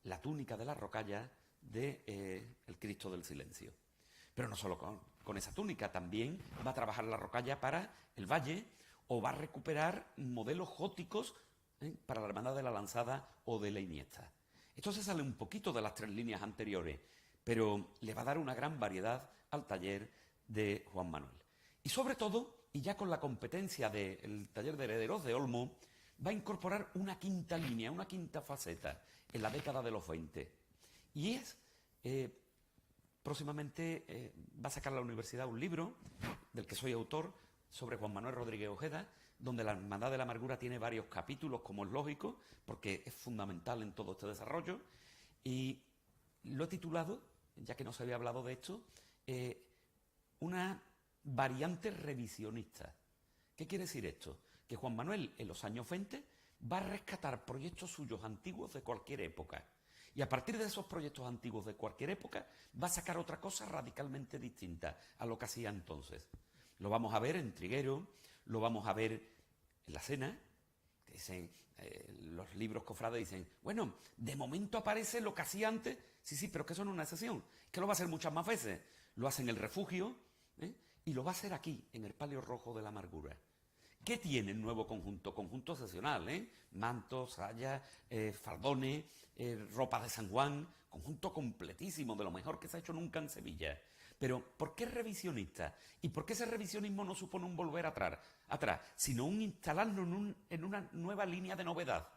la túnica de la rocalla de el Cristo del Silencio. Pero no solo con esa túnica, también va a trabajar la rocalla para el Valle, o va a recuperar modelos góticos para la Hermandad de la Lanzada o de la Iniesta. Esto se sale un poquito de las 3 líneas anteriores, pero le va a dar una gran variedad al taller de Juan Manuel. Y sobre todo, y ya con la competencia del taller de herederos de Olmo, va a incorporar una 5ª línea, una 5ª faceta en la década de los 20. Y es, próximamente va a sacar la universidad un libro, del que soy autor, sobre Juan Manuel Rodríguez Ojeda, donde la Hermandad de la Amargura tiene varios capítulos, como es lógico, porque es fundamental en todo este desarrollo, y lo he titulado, ya que no se había hablado de esto, una variante revisionista. ¿Qué quiere decir esto? Que Juan Manuel, en los años 20, va a rescatar proyectos suyos antiguos de cualquier época, y a partir de esos proyectos antiguos de cualquier época, va a sacar otra cosa radicalmente distinta a lo que hacía entonces. Lo vamos a ver en Triguero, lo vamos a ver en La Cena, Dicen, los libros cofrades dicen, bueno, de momento aparece lo que hacía antes. Sí, pero que eso no es una excepción, que lo va a hacer muchas más veces. Lo hace en el refugio, y lo va a hacer aquí, en el palio rojo de la amargura. ¿Qué tiene el nuevo conjunto? Conjunto excepcional, mantos, sayas, faldones, ropa de San Juan, conjunto completísimo, de lo mejor que se ha hecho nunca en Sevilla. Pero, ¿por qué revisionista? ¿Y por qué ese revisionismo no supone un volver atrás, sino un instalarnos en una nueva línea de novedad?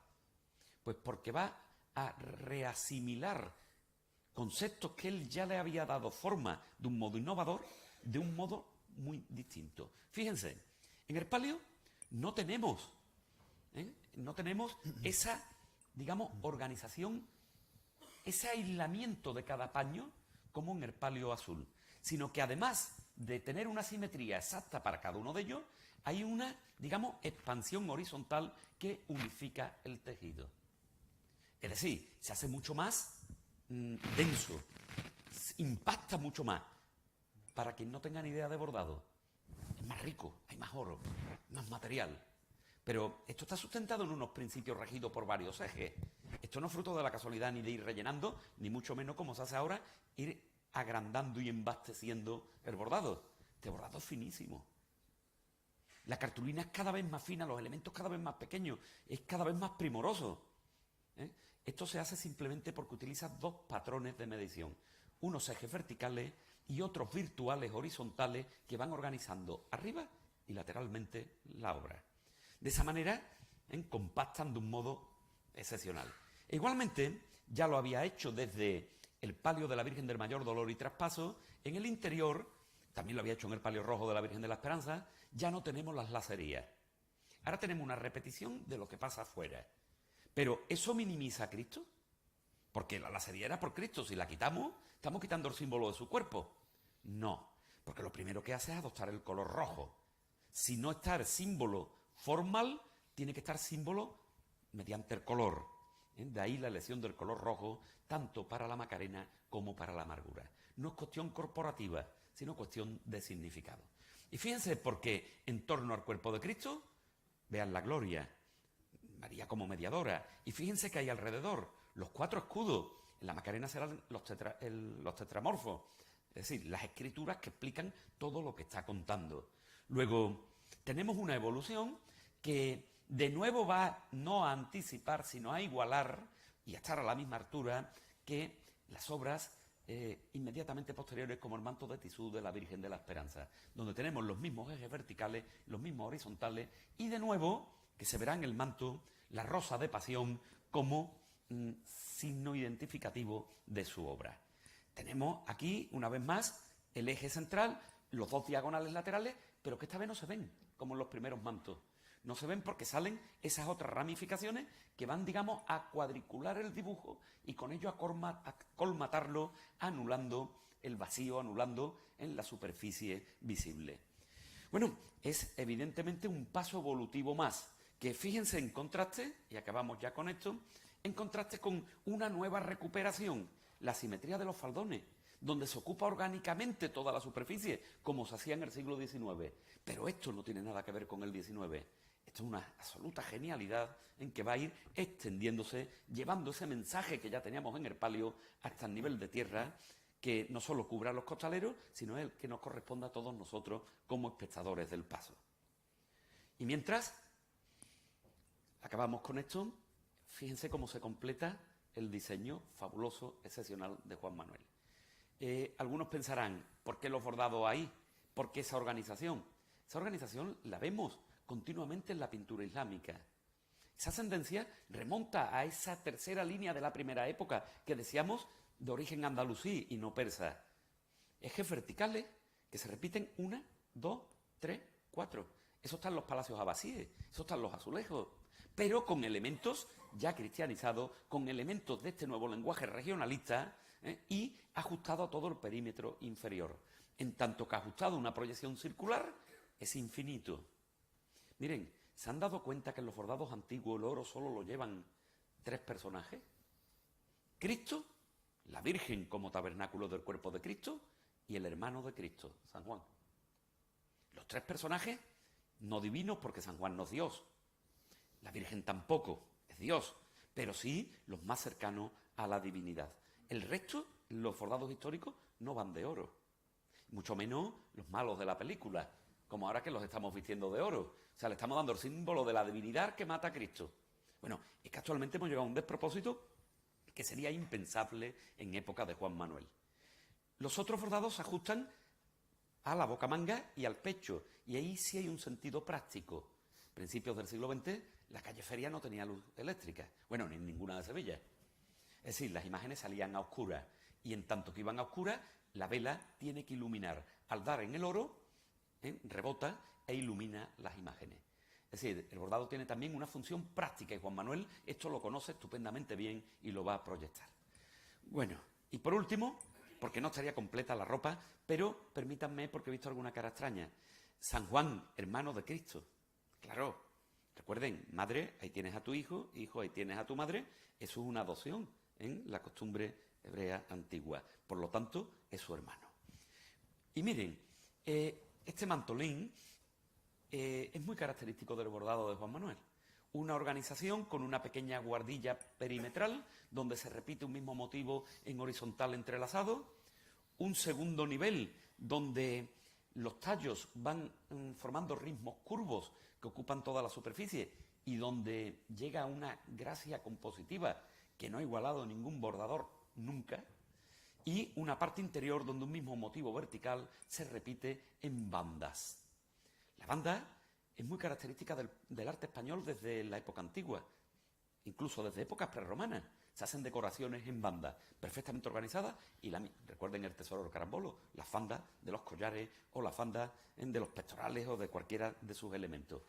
Pues porque va a reasimilar conceptos que él ya le había dado forma de un modo innovador, de un modo muy distinto. Fíjense, en el palio no tenemos esa, digamos, organización, ese aislamiento de cada paño como en el palio azul, sino que además de tener una simetría exacta para cada uno de ellos, hay una, digamos, expansión horizontal que unifica el tejido. Es decir, se hace mucho más denso, impacta mucho más. Para quien no tenga ni idea de bordado, es más rico, hay más oro, más material. Pero esto está sustentado en unos principios regidos por varios ejes. Esto no es fruto de la casualidad ni de ir rellenando, ni mucho menos como se hace ahora, ir agrandando y embasteciendo el bordado. Este bordado es finísimo. La cartulina es cada vez más fina, los elementos cada vez más pequeños, es cada vez más primoroso. Esto se hace simplemente porque utiliza dos patrones de medición, unos ejes verticales y otros virtuales horizontales que van organizando arriba y lateralmente la obra. De esa manera, compactan de un modo excepcional. E igualmente, ya lo había hecho desde el palio de la Virgen del Mayor Dolor y Traspaso. En el interior, también lo había hecho en el palio rojo de la Virgen de la Esperanza, ya no tenemos las lacerías. Ahora tenemos una repetición de lo que pasa afuera. Pero ¿eso minimiza a Cristo? Porque la lacería era por Cristo. Si la quitamos, estamos quitando el símbolo de su cuerpo. No, porque lo primero que hace es adoptar el color rojo. Si no está el símbolo formal, tiene que estar símbolo mediante el color. De ahí la elección del color rojo, tanto para la Macarena como para la amargura. No es cuestión corporativa, sino cuestión de significado. Y fíjense, porque en torno al cuerpo de Cristo, vean la gloria, María como mediadora, y fíjense que hay alrededor los 4 escudos. En la Macarena serán los tetramorfos, es decir, las escrituras que explican todo lo que está contando. Luego, tenemos una evolución que de nuevo va no a anticipar, sino a igualar y a estar a la misma altura que las obras inmediatamente posteriores, como el manto de tisú de la Virgen de la Esperanza, donde tenemos los mismos ejes verticales, los mismos horizontales, y de nuevo que se verá en el manto la rosa de pasión como signo identificativo de su obra. Tenemos aquí, una vez más, el eje central, los 2 diagonales laterales, pero que esta vez no se ven, como en los primeros mantos. No se ven porque salen esas otras ramificaciones que van, digamos, a cuadricular el dibujo y con ello a colmatarlo, anulando el vacío, anulando en la superficie visible. Bueno, es evidentemente un paso evolutivo más, que fíjense en contraste, y acabamos ya con esto, en contraste con una nueva recuperación, la simetría de los faldones, donde se ocupa orgánicamente toda la superficie, como se hacía en el siglo XIX. Pero esto no tiene nada que ver con el XIX. Esto es una absoluta genialidad en que va a ir extendiéndose, llevando ese mensaje que ya teníamos en el palio hasta el nivel de tierra, que no solo cubra a los costaleros, sino el que nos corresponda a todos nosotros como espectadores del paso. Y mientras acabamos con esto, fíjense cómo se completa el diseño fabuloso, excepcional de Juan Manuel. Algunos pensarán, ¿por qué los bordados ahí? ¿Por qué esa organización? Esa organización la vemos continuamente en la pintura islámica. Esa ascendencia remonta a esa tercera línea de la primera época que decíamos de origen andalusí y no persa. Ejes verticales que se repiten 1, 2, 3, 4. Eso está en los palacios abasíes, eso está en los azulejos, pero con elementos ya cristianizados, con elementos de este nuevo lenguaje regionalista y ajustado a todo el perímetro inferior. En tanto que ajustado a una proyección circular es infinito. Miren, ¿se han dado cuenta que en los bordados antiguos el oro solo lo llevan 3 personajes? Cristo, la Virgen como tabernáculo del cuerpo de Cristo y el hermano de Cristo, San Juan. Los 3 personajes no divinos porque San Juan no es Dios. La Virgen tampoco es Dios, pero sí los más cercanos a la divinidad. El resto, los bordados históricos, no van de oro. Mucho menos los malos de la película, como ahora que los estamos vistiendo de oro. O sea, le estamos dando el símbolo de la divinidad que mata a Cristo. Bueno, es que actualmente hemos llegado a un despropósito que sería impensable en época de Juan Manuel. Los otros bordados se ajustan a la bocamanga y al pecho, y ahí sí hay un sentido práctico. Principios del siglo XX, la calle Feria no tenía luz eléctrica, bueno, ni ninguna de Sevilla. Es decir, las imágenes salían a oscuras, y en tanto que iban a oscuras, la vela tiene que iluminar. Al dar en el oro, rebota e ilumina las imágenes. Es decir, el bordado tiene también una función práctica, y Juan Manuel esto lo conoce estupendamente bien y lo va a proyectar. Bueno, y por último, porque no estaría completa la ropa, pero permítanme, porque he visto alguna cara extraña. San Juan, hermano de Cristo. Claro, recuerden, madre, ahí tienes a tu hijo, hijo, ahí tienes a tu madre. Eso es una adopción en la costumbre hebrea antigua. Por lo tanto, es su hermano. Y miren, este mantolín es muy característico del bordado de Juan Manuel. Una organización con una pequeña guardilla perimetral, donde se repite un mismo motivo en horizontal entrelazado. Un segundo nivel, donde los tallos van formando ritmos curvos que ocupan toda la superficie y donde llega una gracia compositiva que no ha igualado ningún bordador nunca. Y una parte interior donde un mismo motivo vertical se repite en bandas. La banda es muy característica del arte español desde la época antigua, incluso desde épocas prerromanas. Se hacen decoraciones en bandas, perfectamente organizadas, y recuerden el tesoro del carambolo, las fandas de los collares o las fandas de los pectorales o de cualquiera de sus elementos.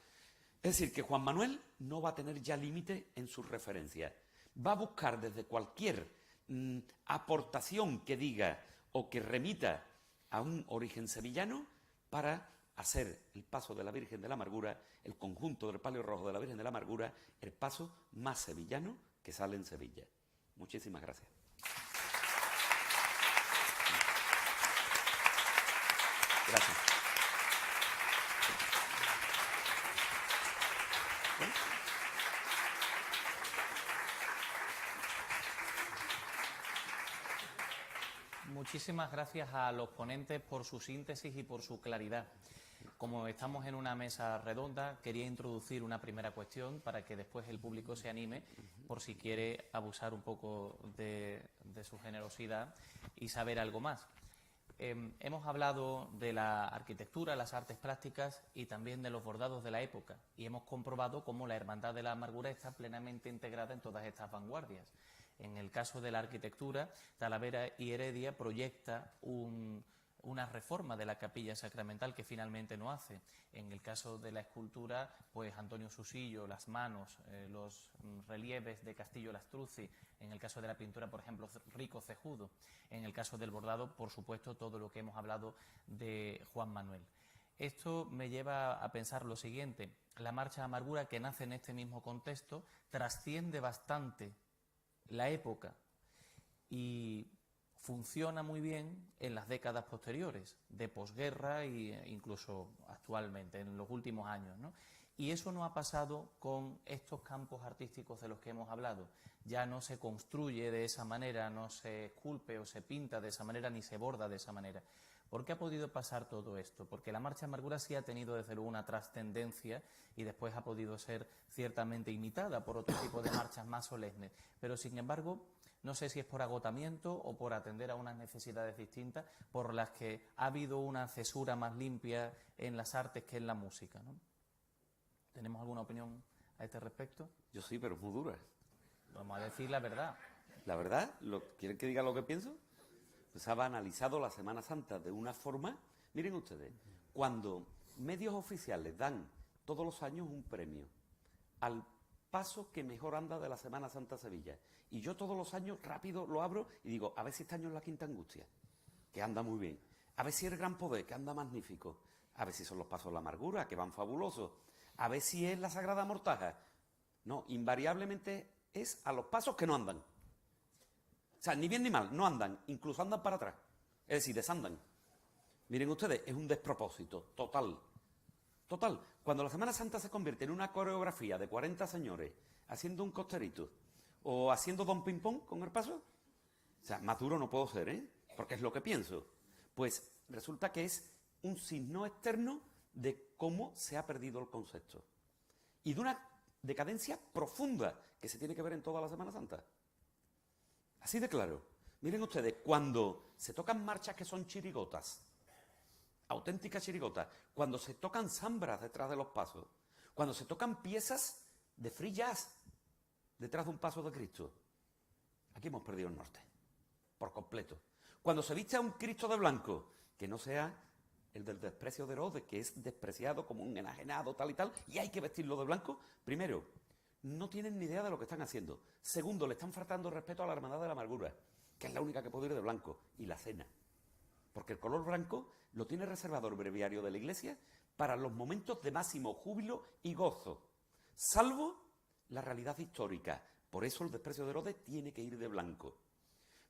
Es decir, que Juan Manuel no va a tener ya límite en sus referencias. Va a buscar desde cualquier aportación que diga o que remita a un origen sevillano para hacer el paso de la Virgen de la Amargura, el conjunto del palio rojo de la Virgen de la Amargura, el paso más sevillano que sale en Sevilla. Muchísimas gracias. Gracias. Muchísimas gracias a los ponentes por su síntesis y por su claridad. Como estamos en una mesa redonda, quería introducir una primera cuestión para que después el público se anime por si quiere abusar un poco de su generosidad y saber algo más. Hemos hablado de la arquitectura, las artes plásticas y también de los bordados de la época, y hemos comprobado cómo la Hermandad de la Amargura está plenamente integrada en todas estas vanguardias. En el caso de la arquitectura, Talavera y Heredia proyecta una reforma de la capilla sacramental que finalmente no hace. En el caso de la escultura, pues Antonio Susillo, las manos, los relieves de Castillo Lastruzzi. En el caso de la pintura, por ejemplo, Rico Cejudo. En el caso del bordado, por supuesto, todo lo que hemos hablado de Juan Manuel. Esto me lleva a pensar lo siguiente. La Marcha de Amargura, que nace en este mismo contexto, trasciende bastante la época y funciona muy bien en las décadas posteriores, de posguerra e incluso actualmente, en los últimos años, ¿no? Y eso no ha pasado con estos campos artísticos de los que hemos hablado. Ya no se construye de esa manera, no se esculpe o se pinta de esa manera, ni se borda de esa manera. ¿Por qué ha podido pasar todo esto? Porque la Marcha de Amargura sí ha tenido desde luego una trascendencia y después ha podido ser ciertamente imitada por otro tipo de marchas más solemnes. Pero sin embargo, no sé si es por agotamiento o por atender a unas necesidades distintas por las que ha habido una cesura más limpia en las artes que en la música, ¿no? ¿Tenemos alguna opinión a este respecto? Yo sí, pero es muy dura. Vamos a decir la verdad. ¿La verdad? ¿Quieren que diga lo que pienso? Pues ha analizado la Semana Santa de una forma... Miren ustedes, cuando medios oficiales dan todos los años un premio al paso que mejor anda de la Semana Santa Sevilla, y yo todos los años rápido lo abro y digo, a ver si este año es la Quinta Angustia, que anda muy bien, a ver si el Gran Poder, que anda magnífico, a ver si son los pasos de la Amargura, que van fabulosos, a ver si es la Sagrada Mortaja. No, invariablemente es a los pasos que no andan. O sea, ni bien ni mal, no andan, incluso andan para atrás. Es decir, desandan. Miren ustedes, es un despropósito total. Total, cuando la Semana Santa se convierte en una coreografía de 40 señores haciendo un costerito o haciendo don ping pong con el paso, o sea, más duro no puedo ser, ¿eh? Porque es lo que pienso. Pues resulta que es un signo externo de cómo se ha perdido el concepto. Y de una decadencia profunda que se tiene que ver en toda la Semana Santa. Así de claro. Miren ustedes, cuando se tocan marchas que son chirigotas, auténticas chirigotas, cuando se tocan zambras detrás de los pasos, cuando se tocan piezas de free jazz detrás de un paso de Cristo, aquí hemos perdido el norte, por completo. Cuando se viste a un Cristo de blanco, que no sea el del desprecio de Herodes, que es despreciado como un enajenado, tal y tal, y hay que vestirlo de blanco, primero, no tienen ni idea de lo que están haciendo. Segundo, le están faltando respeto a la Hermandad de la Amargura, que es la única que puede ir de blanco, y la cena. Porque el color blanco lo tiene reservado el breviario de la Iglesia para los momentos de máximo júbilo y gozo, salvo la realidad histórica. Por eso el desprecio de Herodes tiene que ir de blanco.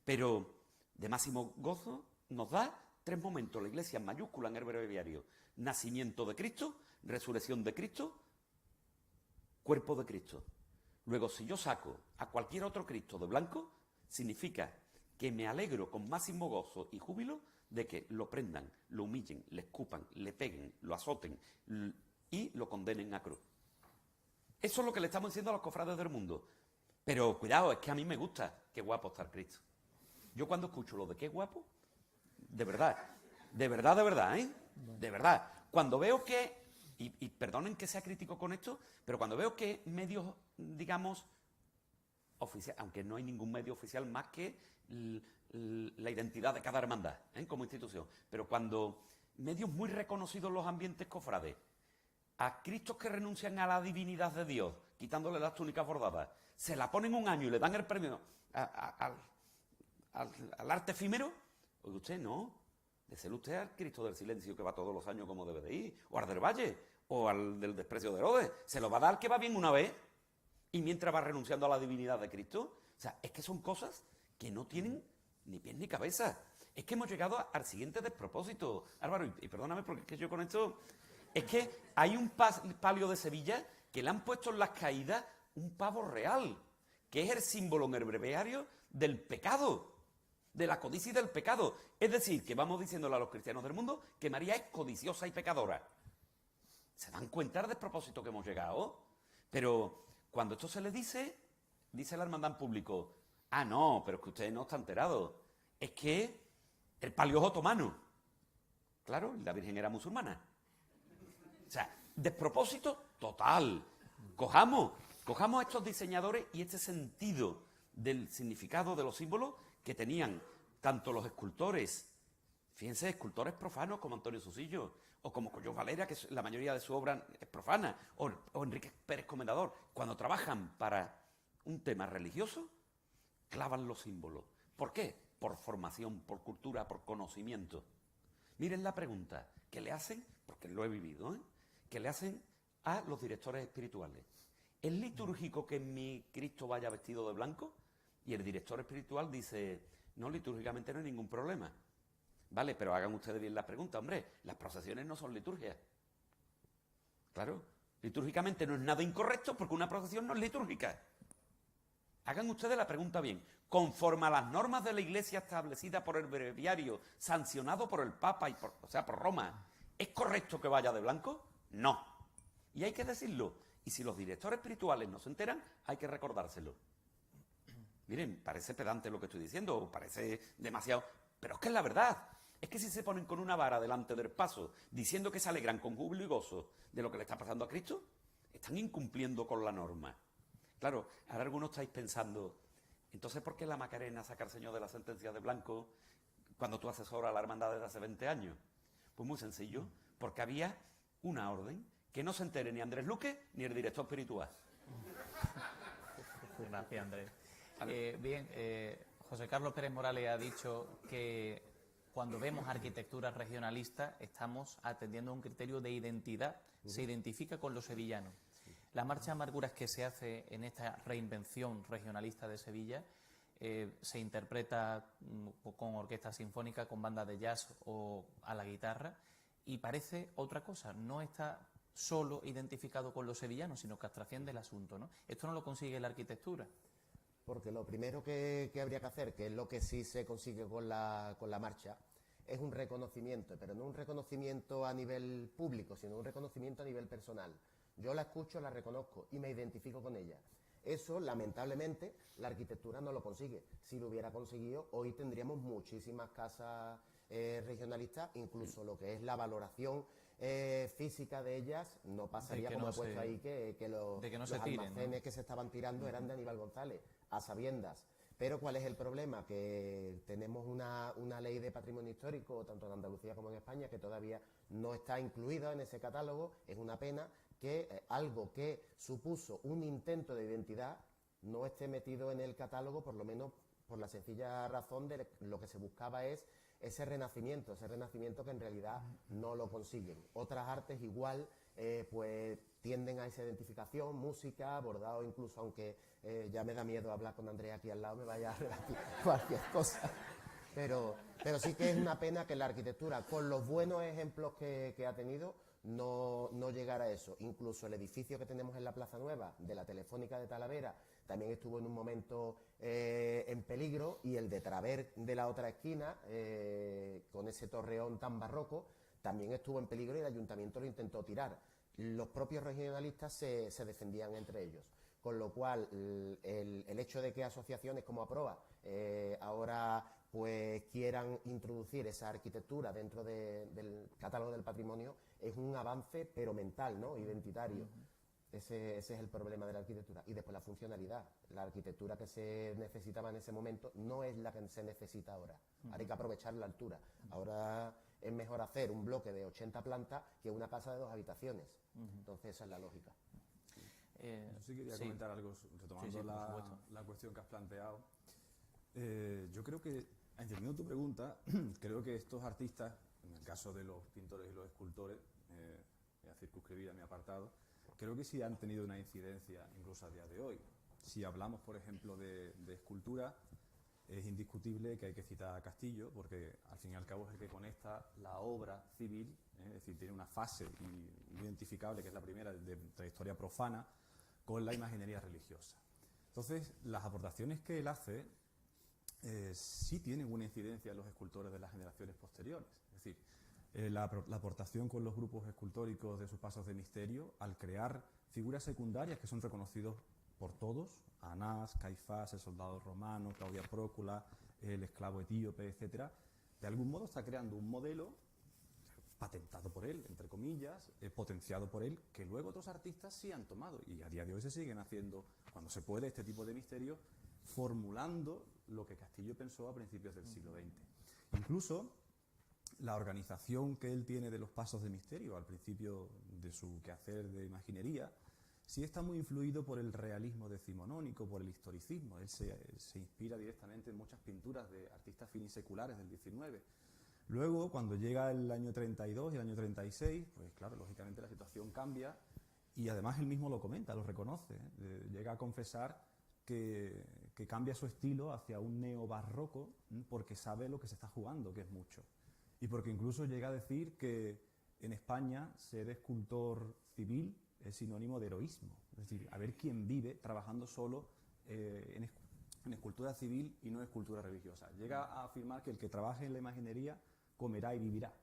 Pero de máximo gozo nos da 3 momentos, la Iglesia en mayúscula en el breviario: nacimiento de Cristo, resurrección de Cristo, cuerpo de Cristo. Luego, si yo saco a cualquier otro Cristo de blanco, significa que me alegro con máximo gozo y júbilo de que lo prendan, lo humillen, le escupan, le peguen, lo azoten y lo condenen a cruz. Eso es lo que le estamos diciendo a los cofrades del mundo. Pero cuidado, es que a mí me gusta. Qué guapo está el Cristo. Yo cuando escucho lo de qué guapo, de verdad, ¿eh? De verdad. Cuando veo que, y perdonen que sea crítico con esto, pero cuando veo que medios, digamos, oficial, aunque no hay ningún medio oficial más que la identidad de cada hermandad, como institución, pero cuando medios muy reconocidos en los ambientes cofrades, a Cristos que renuncian a la divinidad de Dios, quitándole las túnicas bordadas, se la ponen un año y le dan el premio al arte efímero, oye usted, no, déselo usted al Cristo del Silencio que va todos los años como debe de ir, o al del Valle, o al del desprecio de Herodes, se lo va a dar al que va bien una vez, y mientras va renunciando a la divinidad de Cristo. O sea, es que son cosas que no tienen ni pies ni cabeza. Es que hemos llegado al siguiente despropósito, Álvaro, y perdóname porque es que yo con esto... Es que hay un palio de Sevilla que le han puesto en las caídas un pavo real, que es el símbolo en el breviario del pecado, de la codicia y del pecado. Es decir, que vamos diciéndole a los cristianos del mundo que María es codiciosa y pecadora. ¿Se dan cuenta del despropósito que hemos llegado? Pero cuando esto se le dice la hermandad en público: ah, no, pero es que ustedes no están enterados. Es que el palio es otomano. Claro, la Virgen era musulmana. O sea, despropósito total. Cojamos a estos diseñadores y este sentido del significado de los símbolos que tenían tanto los escultores, fíjense, escultores profanos como Antonio Susillo, o como Collós Valera, que la mayoría de su obra es profana, o Enrique Pérez Comendador, cuando trabajan para un tema religioso, clavan los símbolos. ¿Por qué? Por formación, por cultura, por conocimiento. Miren la pregunta que le hacen, porque lo he vivido, que le hacen a los directores espirituales. ¿Es litúrgico que mi Cristo vaya vestido de blanco? Y el director espiritual dice: no, litúrgicamente no hay ningún problema. Vale, pero hagan ustedes bien la pregunta, hombre, las procesiones no son liturgias. Claro, litúrgicamente no es nada incorrecto porque una procesión no es litúrgica. Hagan ustedes la pregunta bien. Conforme a las normas de la Iglesia establecidas por el breviario, sancionado por el Papa, o sea, por Roma, ¿es correcto que vaya de blanco? No. Y hay que decirlo. Y si los directores espirituales no se enteran, hay que recordárselo. Miren, parece pedante lo que estoy diciendo, o parece demasiado, pero es que es la verdad. Es que si se ponen con una vara delante del paso, diciendo que se alegran con júbilo y gozo de lo que le está pasando a Cristo, están incumpliendo con la norma. Claro, ahora algunos estáis pensando, entonces, ¿por qué la Macarena saca al señor de la sentencia de blanco cuando tú asesoras a la hermandad desde hace 20 años? Pues muy sencillo, porque había una orden que no se entere ni Andrés Luque ni el director espiritual. Gracias, Andrés. José Carlos Pérez Morales ha dicho que cuando vemos arquitectura regionalista estamos atendiendo a un criterio de identidad, se identifica con los sevillanos. La marcha Amarguras que se hace en esta reinvención regionalista de Sevilla se interpreta con orquesta sinfónica, con banda de jazz o a la guitarra y parece otra cosa, no está solo identificado con los sevillanos, sino que trasciende el asunto, ¿no? Esto no lo consigue la arquitectura. Porque lo primero que habría que hacer, que es lo que sí se consigue con la marcha, es un reconocimiento, pero no un reconocimiento a nivel público, sino un reconocimiento a nivel personal. Yo la escucho, la reconozco y me identifico con ella. Eso, lamentablemente, la arquitectura no lo consigue. Si lo hubiera conseguido, hoy tendríamos muchísimas casas regionalistas, incluso lo que es la valoración física de ellas, no pasaría como he puesto ahí, que los almacenes, ¿no?, que se estaban tirando eran de Aníbal González, a sabiendas. Pero ¿cuál es el problema? Que tenemos una ley de patrimonio histórico, tanto en Andalucía como en España, que todavía no está incluida en ese catálogo. Es una pena que algo que supuso un intento de identidad no esté metido en el catálogo, por lo menos por la sencilla razón de lo que se buscaba es ese renacimiento que en realidad no lo consiguen. Otras artes igual pues tienden a esa identificación, música, bordado incluso, aunque ya me da miedo hablar con Andrea aquí al lado, me vaya a relatar cualquier cosa. Pero sí que es una pena que la arquitectura, con los buenos ejemplos que ha tenido, no llegara a eso. Incluso el edificio que tenemos en la Plaza Nueva, de la Telefónica de Talavera, también estuvo en un momento en peligro, y el de Traver de la otra esquina, con ese torreón tan barroco, también estuvo en peligro y el ayuntamiento lo intentó tirar. Los propios regionalistas se defendían entre ellos. Con lo cual, el hecho de que asociaciones como Aproa ahora pues quieran introducir esa arquitectura dentro del catálogo del patrimonio es un avance, pero mental, ¿no?, identitario. Ese es el problema de la arquitectura. Y después la funcionalidad. La arquitectura que se necesitaba en ese momento no es la que se necesita ahora. Ahora hay que aprovechar la altura. Ahora es mejor hacer un bloque de 80 plantas que una casa de 2 habitaciones. Entonces esa es la lógica. Yo sí quería comentar algo, retomando la cuestión que has planteado. Yo creo que, entendiendo tu pregunta, creo que estos artistas, en el caso de los pintores y los escultores, voy a circunscribir a mi apartado, creo que sí han tenido una incidencia incluso a día de hoy. Si hablamos, por ejemplo, de escultura, es indiscutible que hay que citar a Castillo, porque al fin y al cabo es el que conecta la obra civil, es decir, tiene una fase identificable, que es la primera, de trayectoria profana, con la imaginería religiosa. Entonces, las aportaciones que él hace sí tienen una incidencia en los escultores de las generaciones posteriores. Es decir, la aportación con los grupos escultóricos de sus pasos de misterio, al crear figuras secundarias que son reconocidos por todos, Anás, Caifás, el soldado romano, Claudia Prócula, el esclavo etíope, etcétera, de algún modo está creando un modelo patentado por él, entre comillas, potenciado por él, que luego otros artistas sí han tomado, y a día de hoy se siguen haciendo, cuando se puede, este tipo de misterio, formulando lo que Castillo pensó a principios del siglo XX. Incluso la organización que él tiene de los pasos de misterio al principio de su quehacer de imaginería sí está muy influido por el realismo decimonónico, por el historicismo. Él se inspira directamente en muchas pinturas de artistas finiseculares del XIX. Luego, cuando llega el año 32 y el año 36, pues claro, lógicamente la situación cambia, y además él mismo lo comenta, lo reconoce, llega a confesar que cambia su estilo hacia un neobarroco, porque sabe lo que se está jugando, que es mucho. Y porque incluso llega a decir que en España ser escultor civil es sinónimo de heroísmo. Es decir, a ver quién vive trabajando solo en escultura civil y no escultura religiosa. Llega a afirmar que el que trabaje en la imaginería comerá y vivirá.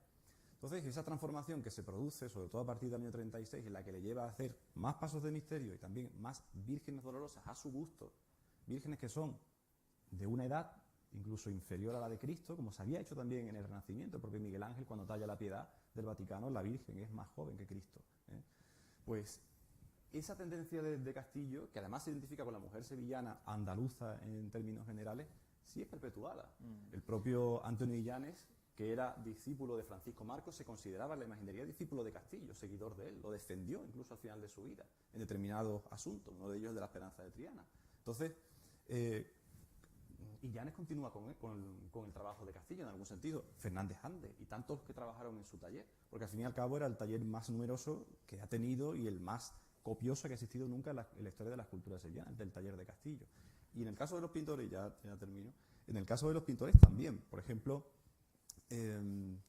Entonces, esa transformación que se produce, sobre todo a partir del año 36, en la que le lleva a hacer más pasos de misterio y también más vírgenes dolorosas a su gusto, vírgenes que son de una edad incluso inferior a la de Cristo, como se había hecho también en el Renacimiento, porque Miguel Ángel, cuando talla la Piedad del Vaticano, la Virgen es más joven que Cristo. Pues esa tendencia de Castillo, que además se identifica con la mujer sevillana andaluza en términos generales, sí es perpetuada. El propio Antonio Illanes, que era discípulo de Francisco Marcos, se consideraba en la imaginería discípulo de Castillo, seguidor de él, lo defendió incluso al final de su vida, en determinados asuntos, uno de ellos de la Esperanza de Triana. Entonces, Illanes continúa con el trabajo de Castillo en algún sentido, Fernández Ande y tantos que trabajaron en su taller, porque al fin y al cabo era el taller más numeroso que ha tenido y el más copioso que ha existido nunca en la historia de la escultura sevillana, del taller de Castillo. Y en el caso de los pintores, ya termino, en el caso de los pintores también, por ejemplo, el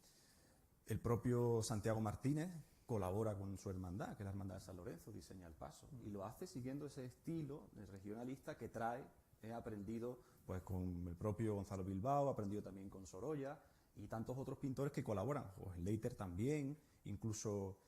propio Santiago Martínez, colabora con su hermandad, que es la Hermandad de San Lorenzo, diseña el paso, y lo hace siguiendo ese estilo de regionalista que trae, he aprendido pues con el propio Gonzalo Bilbao, aprendido también con Sorolla y tantos otros pintores que colaboran, pues Leiter también, incluso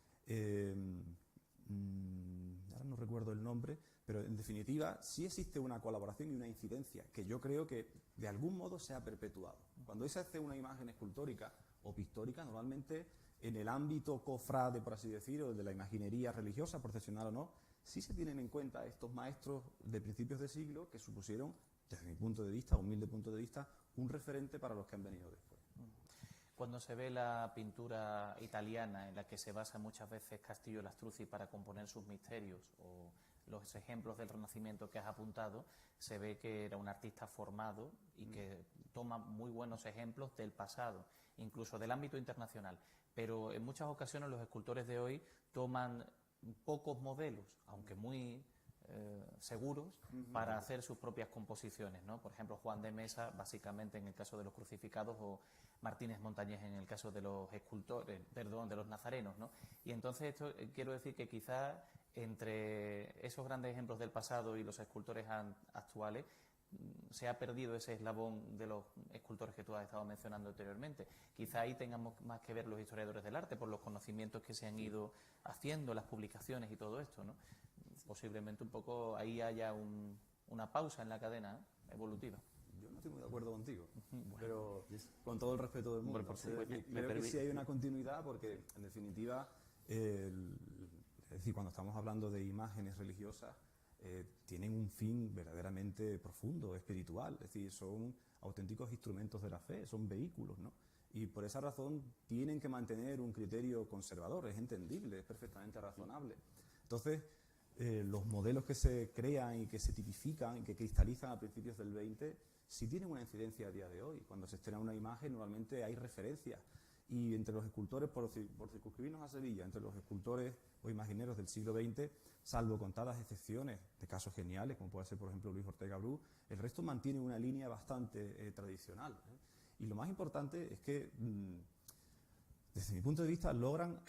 ahora no recuerdo el nombre, pero en definitiva sí existe una colaboración y una incidencia que yo creo que de algún modo se ha perpetuado. Cuando se hace una imagen escultórica o pictórica, normalmente en el ámbito cofrade, por así decirlo, de la imaginería religiosa, procesional o no, sí se tienen en cuenta estos maestros de principios de siglo que supusieron, desde mi punto de vista, humilde punto de vista, un referente para los que han venido después. Cuando se ve la pintura italiana en la que se basa muchas veces Castillo Lastruzzi para componer sus misterios, o los ejemplos del Renacimiento que has apuntado, se ve que era un artista formado y que toma muy buenos ejemplos del pasado, incluso del ámbito internacional. Pero en muchas ocasiones los escultores de hoy toman pocos modelos, aunque muy seguros, para hacer sus propias composiciones, ¿no? Por ejemplo, Juan de Mesa, básicamente en el caso de los crucificados, o Martínez Montañés en el caso de los escultores, perdón, de los nazarenos, ¿no? Y entonces esto quiero decir que quizá entre esos grandes ejemplos del pasado y los escultores actuales se ha perdido ese eslabón de los escultores que tú has estado mencionando anteriormente. Quizá ahí tengamos más que ver los historiadores del arte por los conocimientos que se han ido haciendo, las publicaciones y todo esto, ¿no? Posiblemente un poco ahí haya una pausa en la cadena evolutiva. Yo no estoy muy de acuerdo contigo, pero con todo el respeto del mundo. Creo que sí hay una continuidad porque, en definitiva, es decir, cuando estamos hablando de imágenes religiosas, tienen un fin verdaderamente profundo, espiritual, es decir, son auténticos instrumentos de la fe, son vehículos, ¿no? Y por esa razón tienen que mantener un criterio conservador, es entendible, es perfectamente razonable. Entonces, los modelos que se crean y que se tipifican y que cristalizan a principios del 20 sí tienen una incidencia a día de hoy. Cuando se estrena una imagen normalmente hay referencias. Y entre los escultores, por circunscribirnos a Sevilla, entre los escultores o imagineros del siglo XX, salvo contadas excepciones de casos geniales, como puede ser, por ejemplo, Luis Ortega Bru, el resto mantiene una línea bastante tradicional, ¿eh? Y lo más importante es que, desde mi punto de vista, logran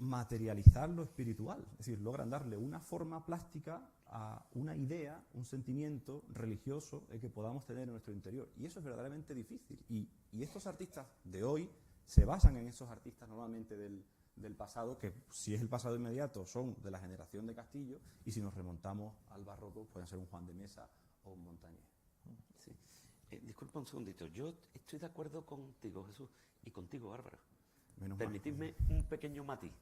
materializar lo espiritual, es decir, logran darle una forma plástica a una idea, un sentimiento religioso que podamos tener en nuestro interior. Y eso es verdaderamente difícil. Y estos artistas de hoy se basan en esos artistas normalmente del pasado, que si es el pasado inmediato son de la generación de Castillo, y si nos remontamos al barroco pueden ser un Juan de Mesa o un Montañés. Sí. Disculpa un segundito, yo estoy de acuerdo contigo, Jesús, y contigo, Bárbara. Permitidme un pequeño matiz.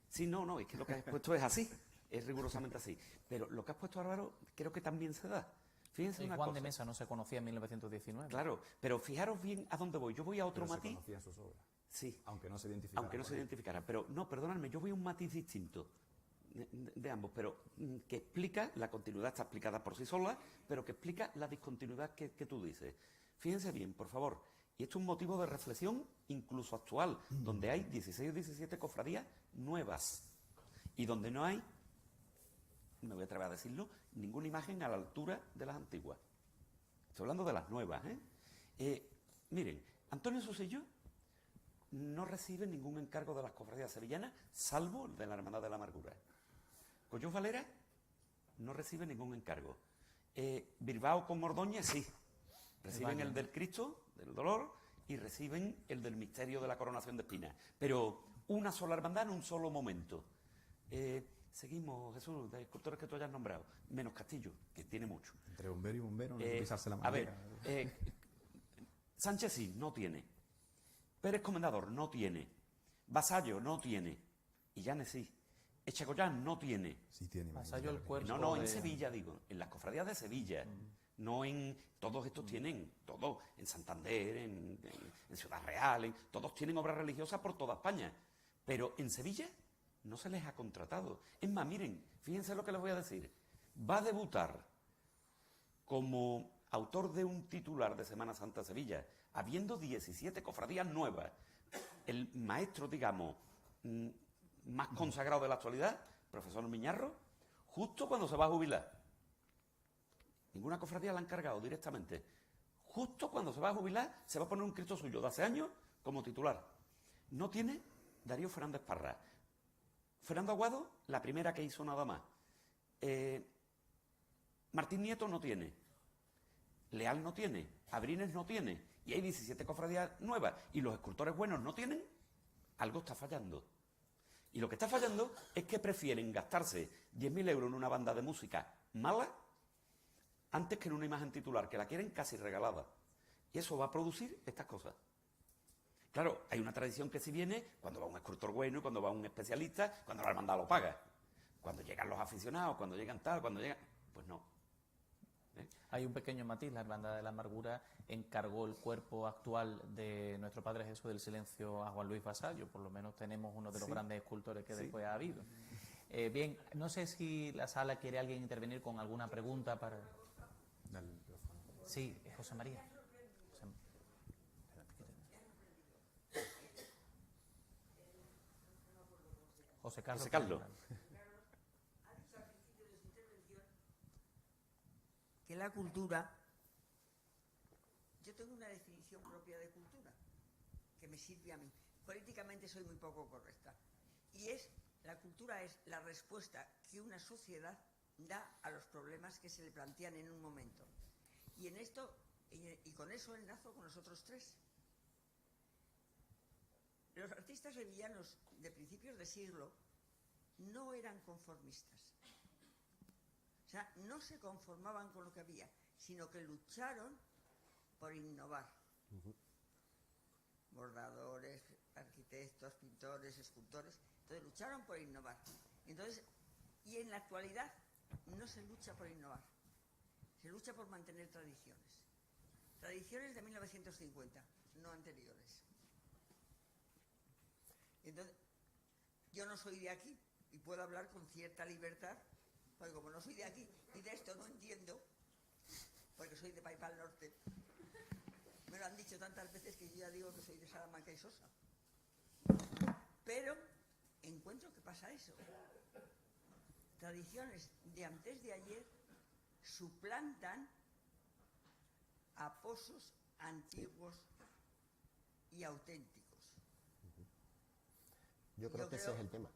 Sí, no, es que lo que has expuesto es así, es rigurosamente así. Pero lo que has puesto, Álvaro, creo que también se da. Fíjense una Juan cosa. de Mesa no se conocía en 1919. Claro, pero fijaros bien a dónde voy. Yo voy a otro matiz. Se conocían sus obras. Sí. Aunque no se identificara. Aunque no se identificara. Pero no, perdonadme, yo voy a un matiz distinto de ambos, pero que explica, la continuidad está explicada por sí sola, pero que explica la discontinuidad que tú dices. Fíjense bien, por favor. Y esto es un motivo de reflexión incluso actual, donde hay 16 o 17 cofradías nuevas y donde no hay, me voy a atrever a decirlo, ninguna imagen a la altura de las antiguas. Estoy hablando de las nuevas, ¿eh? Miren, Antonio Sosillo no recibe ningún encargo de las cofradías sevillanas, salvo el de la Hermandad de la Amargura. Collós Valera no recibe ningún encargo. Bilbao con Ordóñez sí. Reciben el del Cristo, del Dolor, y reciben el del misterio de la coronación de espinas. Pero una sola hermandad en un solo momento. Seguimos, Jesús, de escultores que tú hayas nombrado. Menos Castillo, que tiene mucho. Entre bombero y bombero no hay que pisarse la madera. A ver, Sánchez sí, no tiene. Pérez Comendador no tiene. Vasallo no tiene. Y Llanes sí. Echegoyán no tiene. Sí tiene. Vasallo el cuerpo. No, en Sevilla, digo. En las cofradías de Sevilla. No en... Todos estos tienen, todos, en Santander, en Ciudad Real, todos tienen obras religiosas por toda España. Pero en Sevilla no se les ha contratado. Es más, miren, fíjense lo que les voy a decir. Va a debutar como autor de un titular de Semana Santa de Sevilla, habiendo 17 cofradías nuevas. El maestro, digamos, más consagrado de la actualidad, profesor Miñarro, justo cuando se va a jubilar. Ninguna cofradía la han cargado directamente. Justo cuando se va a jubilar, se va a poner un Cristo suyo de hace años como titular. No tiene Darío Fernández Parra. Fernando Aguado, la primera que hizo nada más. Martín Nieto no tiene. Leal no tiene. Abrines no tiene. Y hay 17 cofradías nuevas. Y los escultores buenos no tienen. Algo está fallando. Y lo que está fallando es que prefieren gastarse 10.000 euros en una banda de música mala antes que en una imagen titular, que la quieren casi regalada. Y eso va a producir estas cosas. Claro, hay una tradición que si viene cuando va un escultor bueno, cuando va un especialista, cuando la hermandad lo paga. Cuando llegan los aficionados, cuando llegan tal, cuando llegan... Pues no. Hay un pequeño matiz. La Hermandad de la Amargura encargó el cuerpo actual de nuestro Padre Jesús del Silencio a Juan Luis Vasallo. Por lo menos tenemos uno de los grandes escultores que después ha habido. Bien, no sé si la sala quiere alguien intervenir con alguna pregunta para... Dale el micrófono. Sí, José María. José Carlos. José Carlos. Que la cultura, yo tengo una definición propia de cultura que me sirve a mí. Políticamente soy muy poco correcta. Y la cultura es la respuesta que una sociedad da a los problemas que se le plantean en un momento. Y en esto, y con eso enlazo con los otros tres. Los artistas sevillanos de principios de siglo no eran conformistas. O sea, no se conformaban con lo que había, sino que lucharon por innovar. Bordadores, arquitectos, pintores, escultores, entonces lucharon por innovar. Entonces, y en la actualidad no se lucha por innovar, se lucha por mantener tradiciones. Tradiciones de 1950, no anteriores. Entonces, yo no soy de aquí y puedo hablar con cierta libertad, porque como no soy de aquí y de esto no entiendo, porque soy de Paipal Norte, me lo han dicho tantas veces que yo ya digo que soy de Salamanca y Sosa. Pero encuentro que pasa eso. Tradiciones de antes de ayer suplantan a pozos antiguos y auténticos. Yo creo que ese es el tema.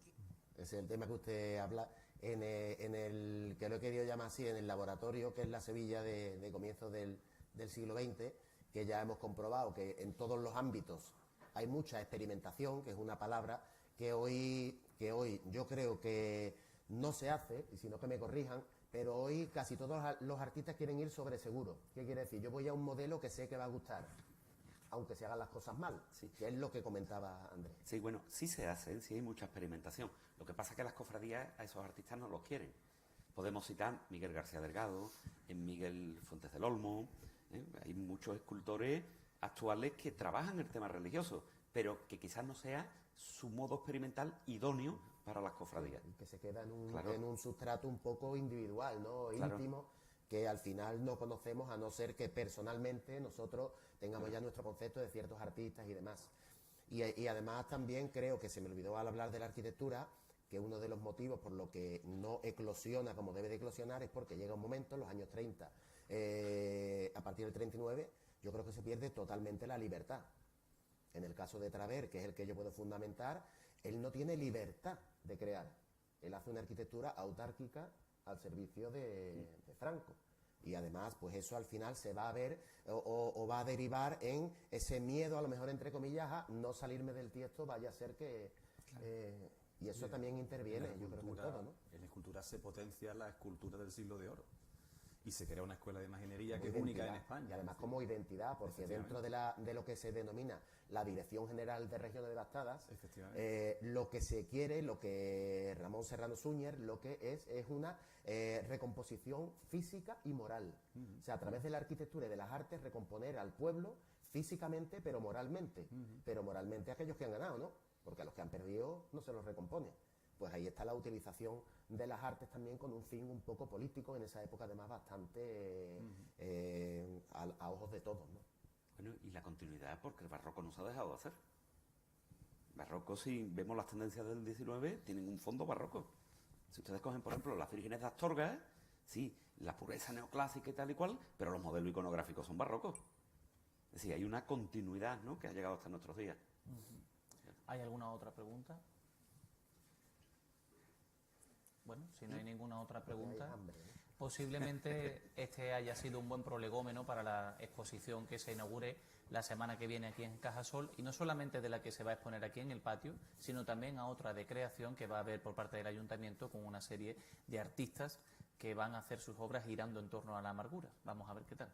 Ese es el tema que usted habla en el que lo he querido llamar así, en el laboratorio que es la Sevilla de comienzos del siglo XX, que ya hemos comprobado que en todos los ámbitos hay mucha experimentación, que es una palabra que hoy yo creo que no se hace, y si no que me corrijan, pero hoy casi todos los artistas quieren ir sobre seguro. ¿Qué quiere decir? Yo voy a un modelo que sé que va a gustar, aunque se hagan las cosas mal, Sí. que es lo que comentaba Andrés. Sí, bueno, sí se hace, sí hay mucha experimentación. Lo que pasa es que las cofradías a esos artistas no los quieren. Podemos citar Miguel García Delgado, Miguel Fuentes del Olmo, hay muchos escultores actuales que trabajan el tema religioso, pero que quizás no sea su modo experimental idóneo para las cofradías. Que se queda Claro. en un sustrato un poco individual, ¿no? Claro. Íntimo, que al final no conocemos, a no ser que personalmente nosotros tengamos ya nuestro concepto de ciertos artistas y demás. Y además también creo que se me olvidó al hablar de la arquitectura, que uno de los motivos por lo que no eclosiona como debe de eclosionar es porque llega un momento, en los años 30, a partir del 39, yo creo que se pierde totalmente la libertad. En el caso de Traver, que es el que yo puedo fundamentar, él no tiene libertad de crear. Él hace una arquitectura autárquica al servicio de Franco. Y además, pues eso al final se va a ver o va a derivar en ese miedo, a lo mejor entre comillas, a no salirme del tiesto, vaya a ser que... y eso también interviene, yo creo que en todo, ¿no? En la escultura se potencia la escultura del siglo de oro. Y se crea una escuela de imaginería que es Como única en identidad, España. y además como identidad, porque dentro de lo que se denomina la Dirección General de Regiones Devastadas, lo que se quiere, lo que Ramón Serrano Súñer, lo que es una recomposición física y moral. O sea, a través de la arquitectura y de las artes, recomponer al pueblo físicamente, pero moralmente. Pero moralmente a aquellos que han ganado, ¿no? Porque a los que han perdido no se los recompone. Pues ahí está la utilización de las artes también con un fin un poco político, en esa época además bastante a ojos de todos, ¿no? Bueno, y la continuidad, porque el barroco no se ha dejado de hacer. Barroco, si vemos las tendencias del 19, tienen un fondo barroco. Si ustedes cogen, por ejemplo, las vírgenes de Astorga, sí, la pureza neoclásica y tal y cual, pero los modelos iconográficos son barrocos. Es decir, hay una continuidad, ¿no?, que ha llegado hasta nuestros días. ¿Hay alguna otra pregunta? Bueno, si no hay ninguna otra pregunta, posiblemente este haya sido un buen prolegómeno para la exposición que se inaugure la semana que viene aquí en Cajasol, y no solamente de la que se va a exponer aquí en el patio, sino también a otra de creación que va a haber por parte del Ayuntamiento con una serie de artistas que van a hacer sus obras girando en torno a la amargura. Vamos a ver qué tal.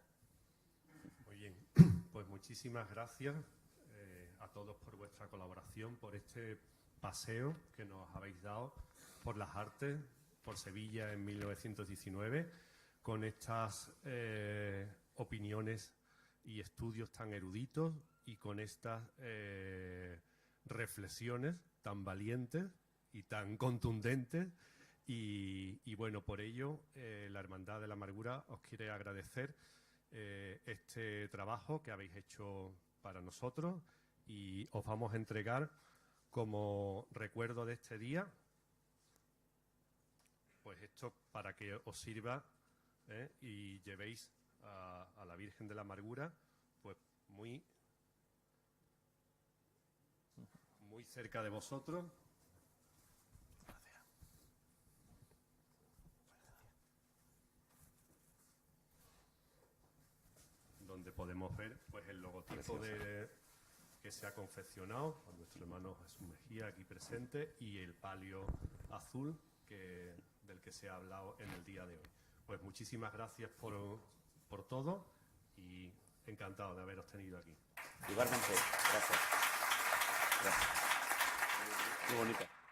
Muy bien, pues muchísimas gracias a todos por vuestra colaboración, por este paseo que nos habéis dado por las artes, por Sevilla en 1919, con estas opiniones y estudios tan eruditos y con estas reflexiones tan valientes y tan contundentes. Y bueno, por ello la Hermandad de la Amargura os quiere agradecer este trabajo que habéis hecho para nosotros, y os vamos a entregar como recuerdo de este día, pues esto para que os sirva y llevéis a la Virgen de la Amargura pues muy cerca de vosotros. Donde podemos ver pues el logotipo que se ha confeccionado por nuestro hermano Jesús Mejía aquí presente, y el palio azul del que se ha hablado en el día de hoy. Pues muchísimas gracias por todo, y encantado de haberos tenido aquí. Igualmente, gracias. Gracias. Muy bonita.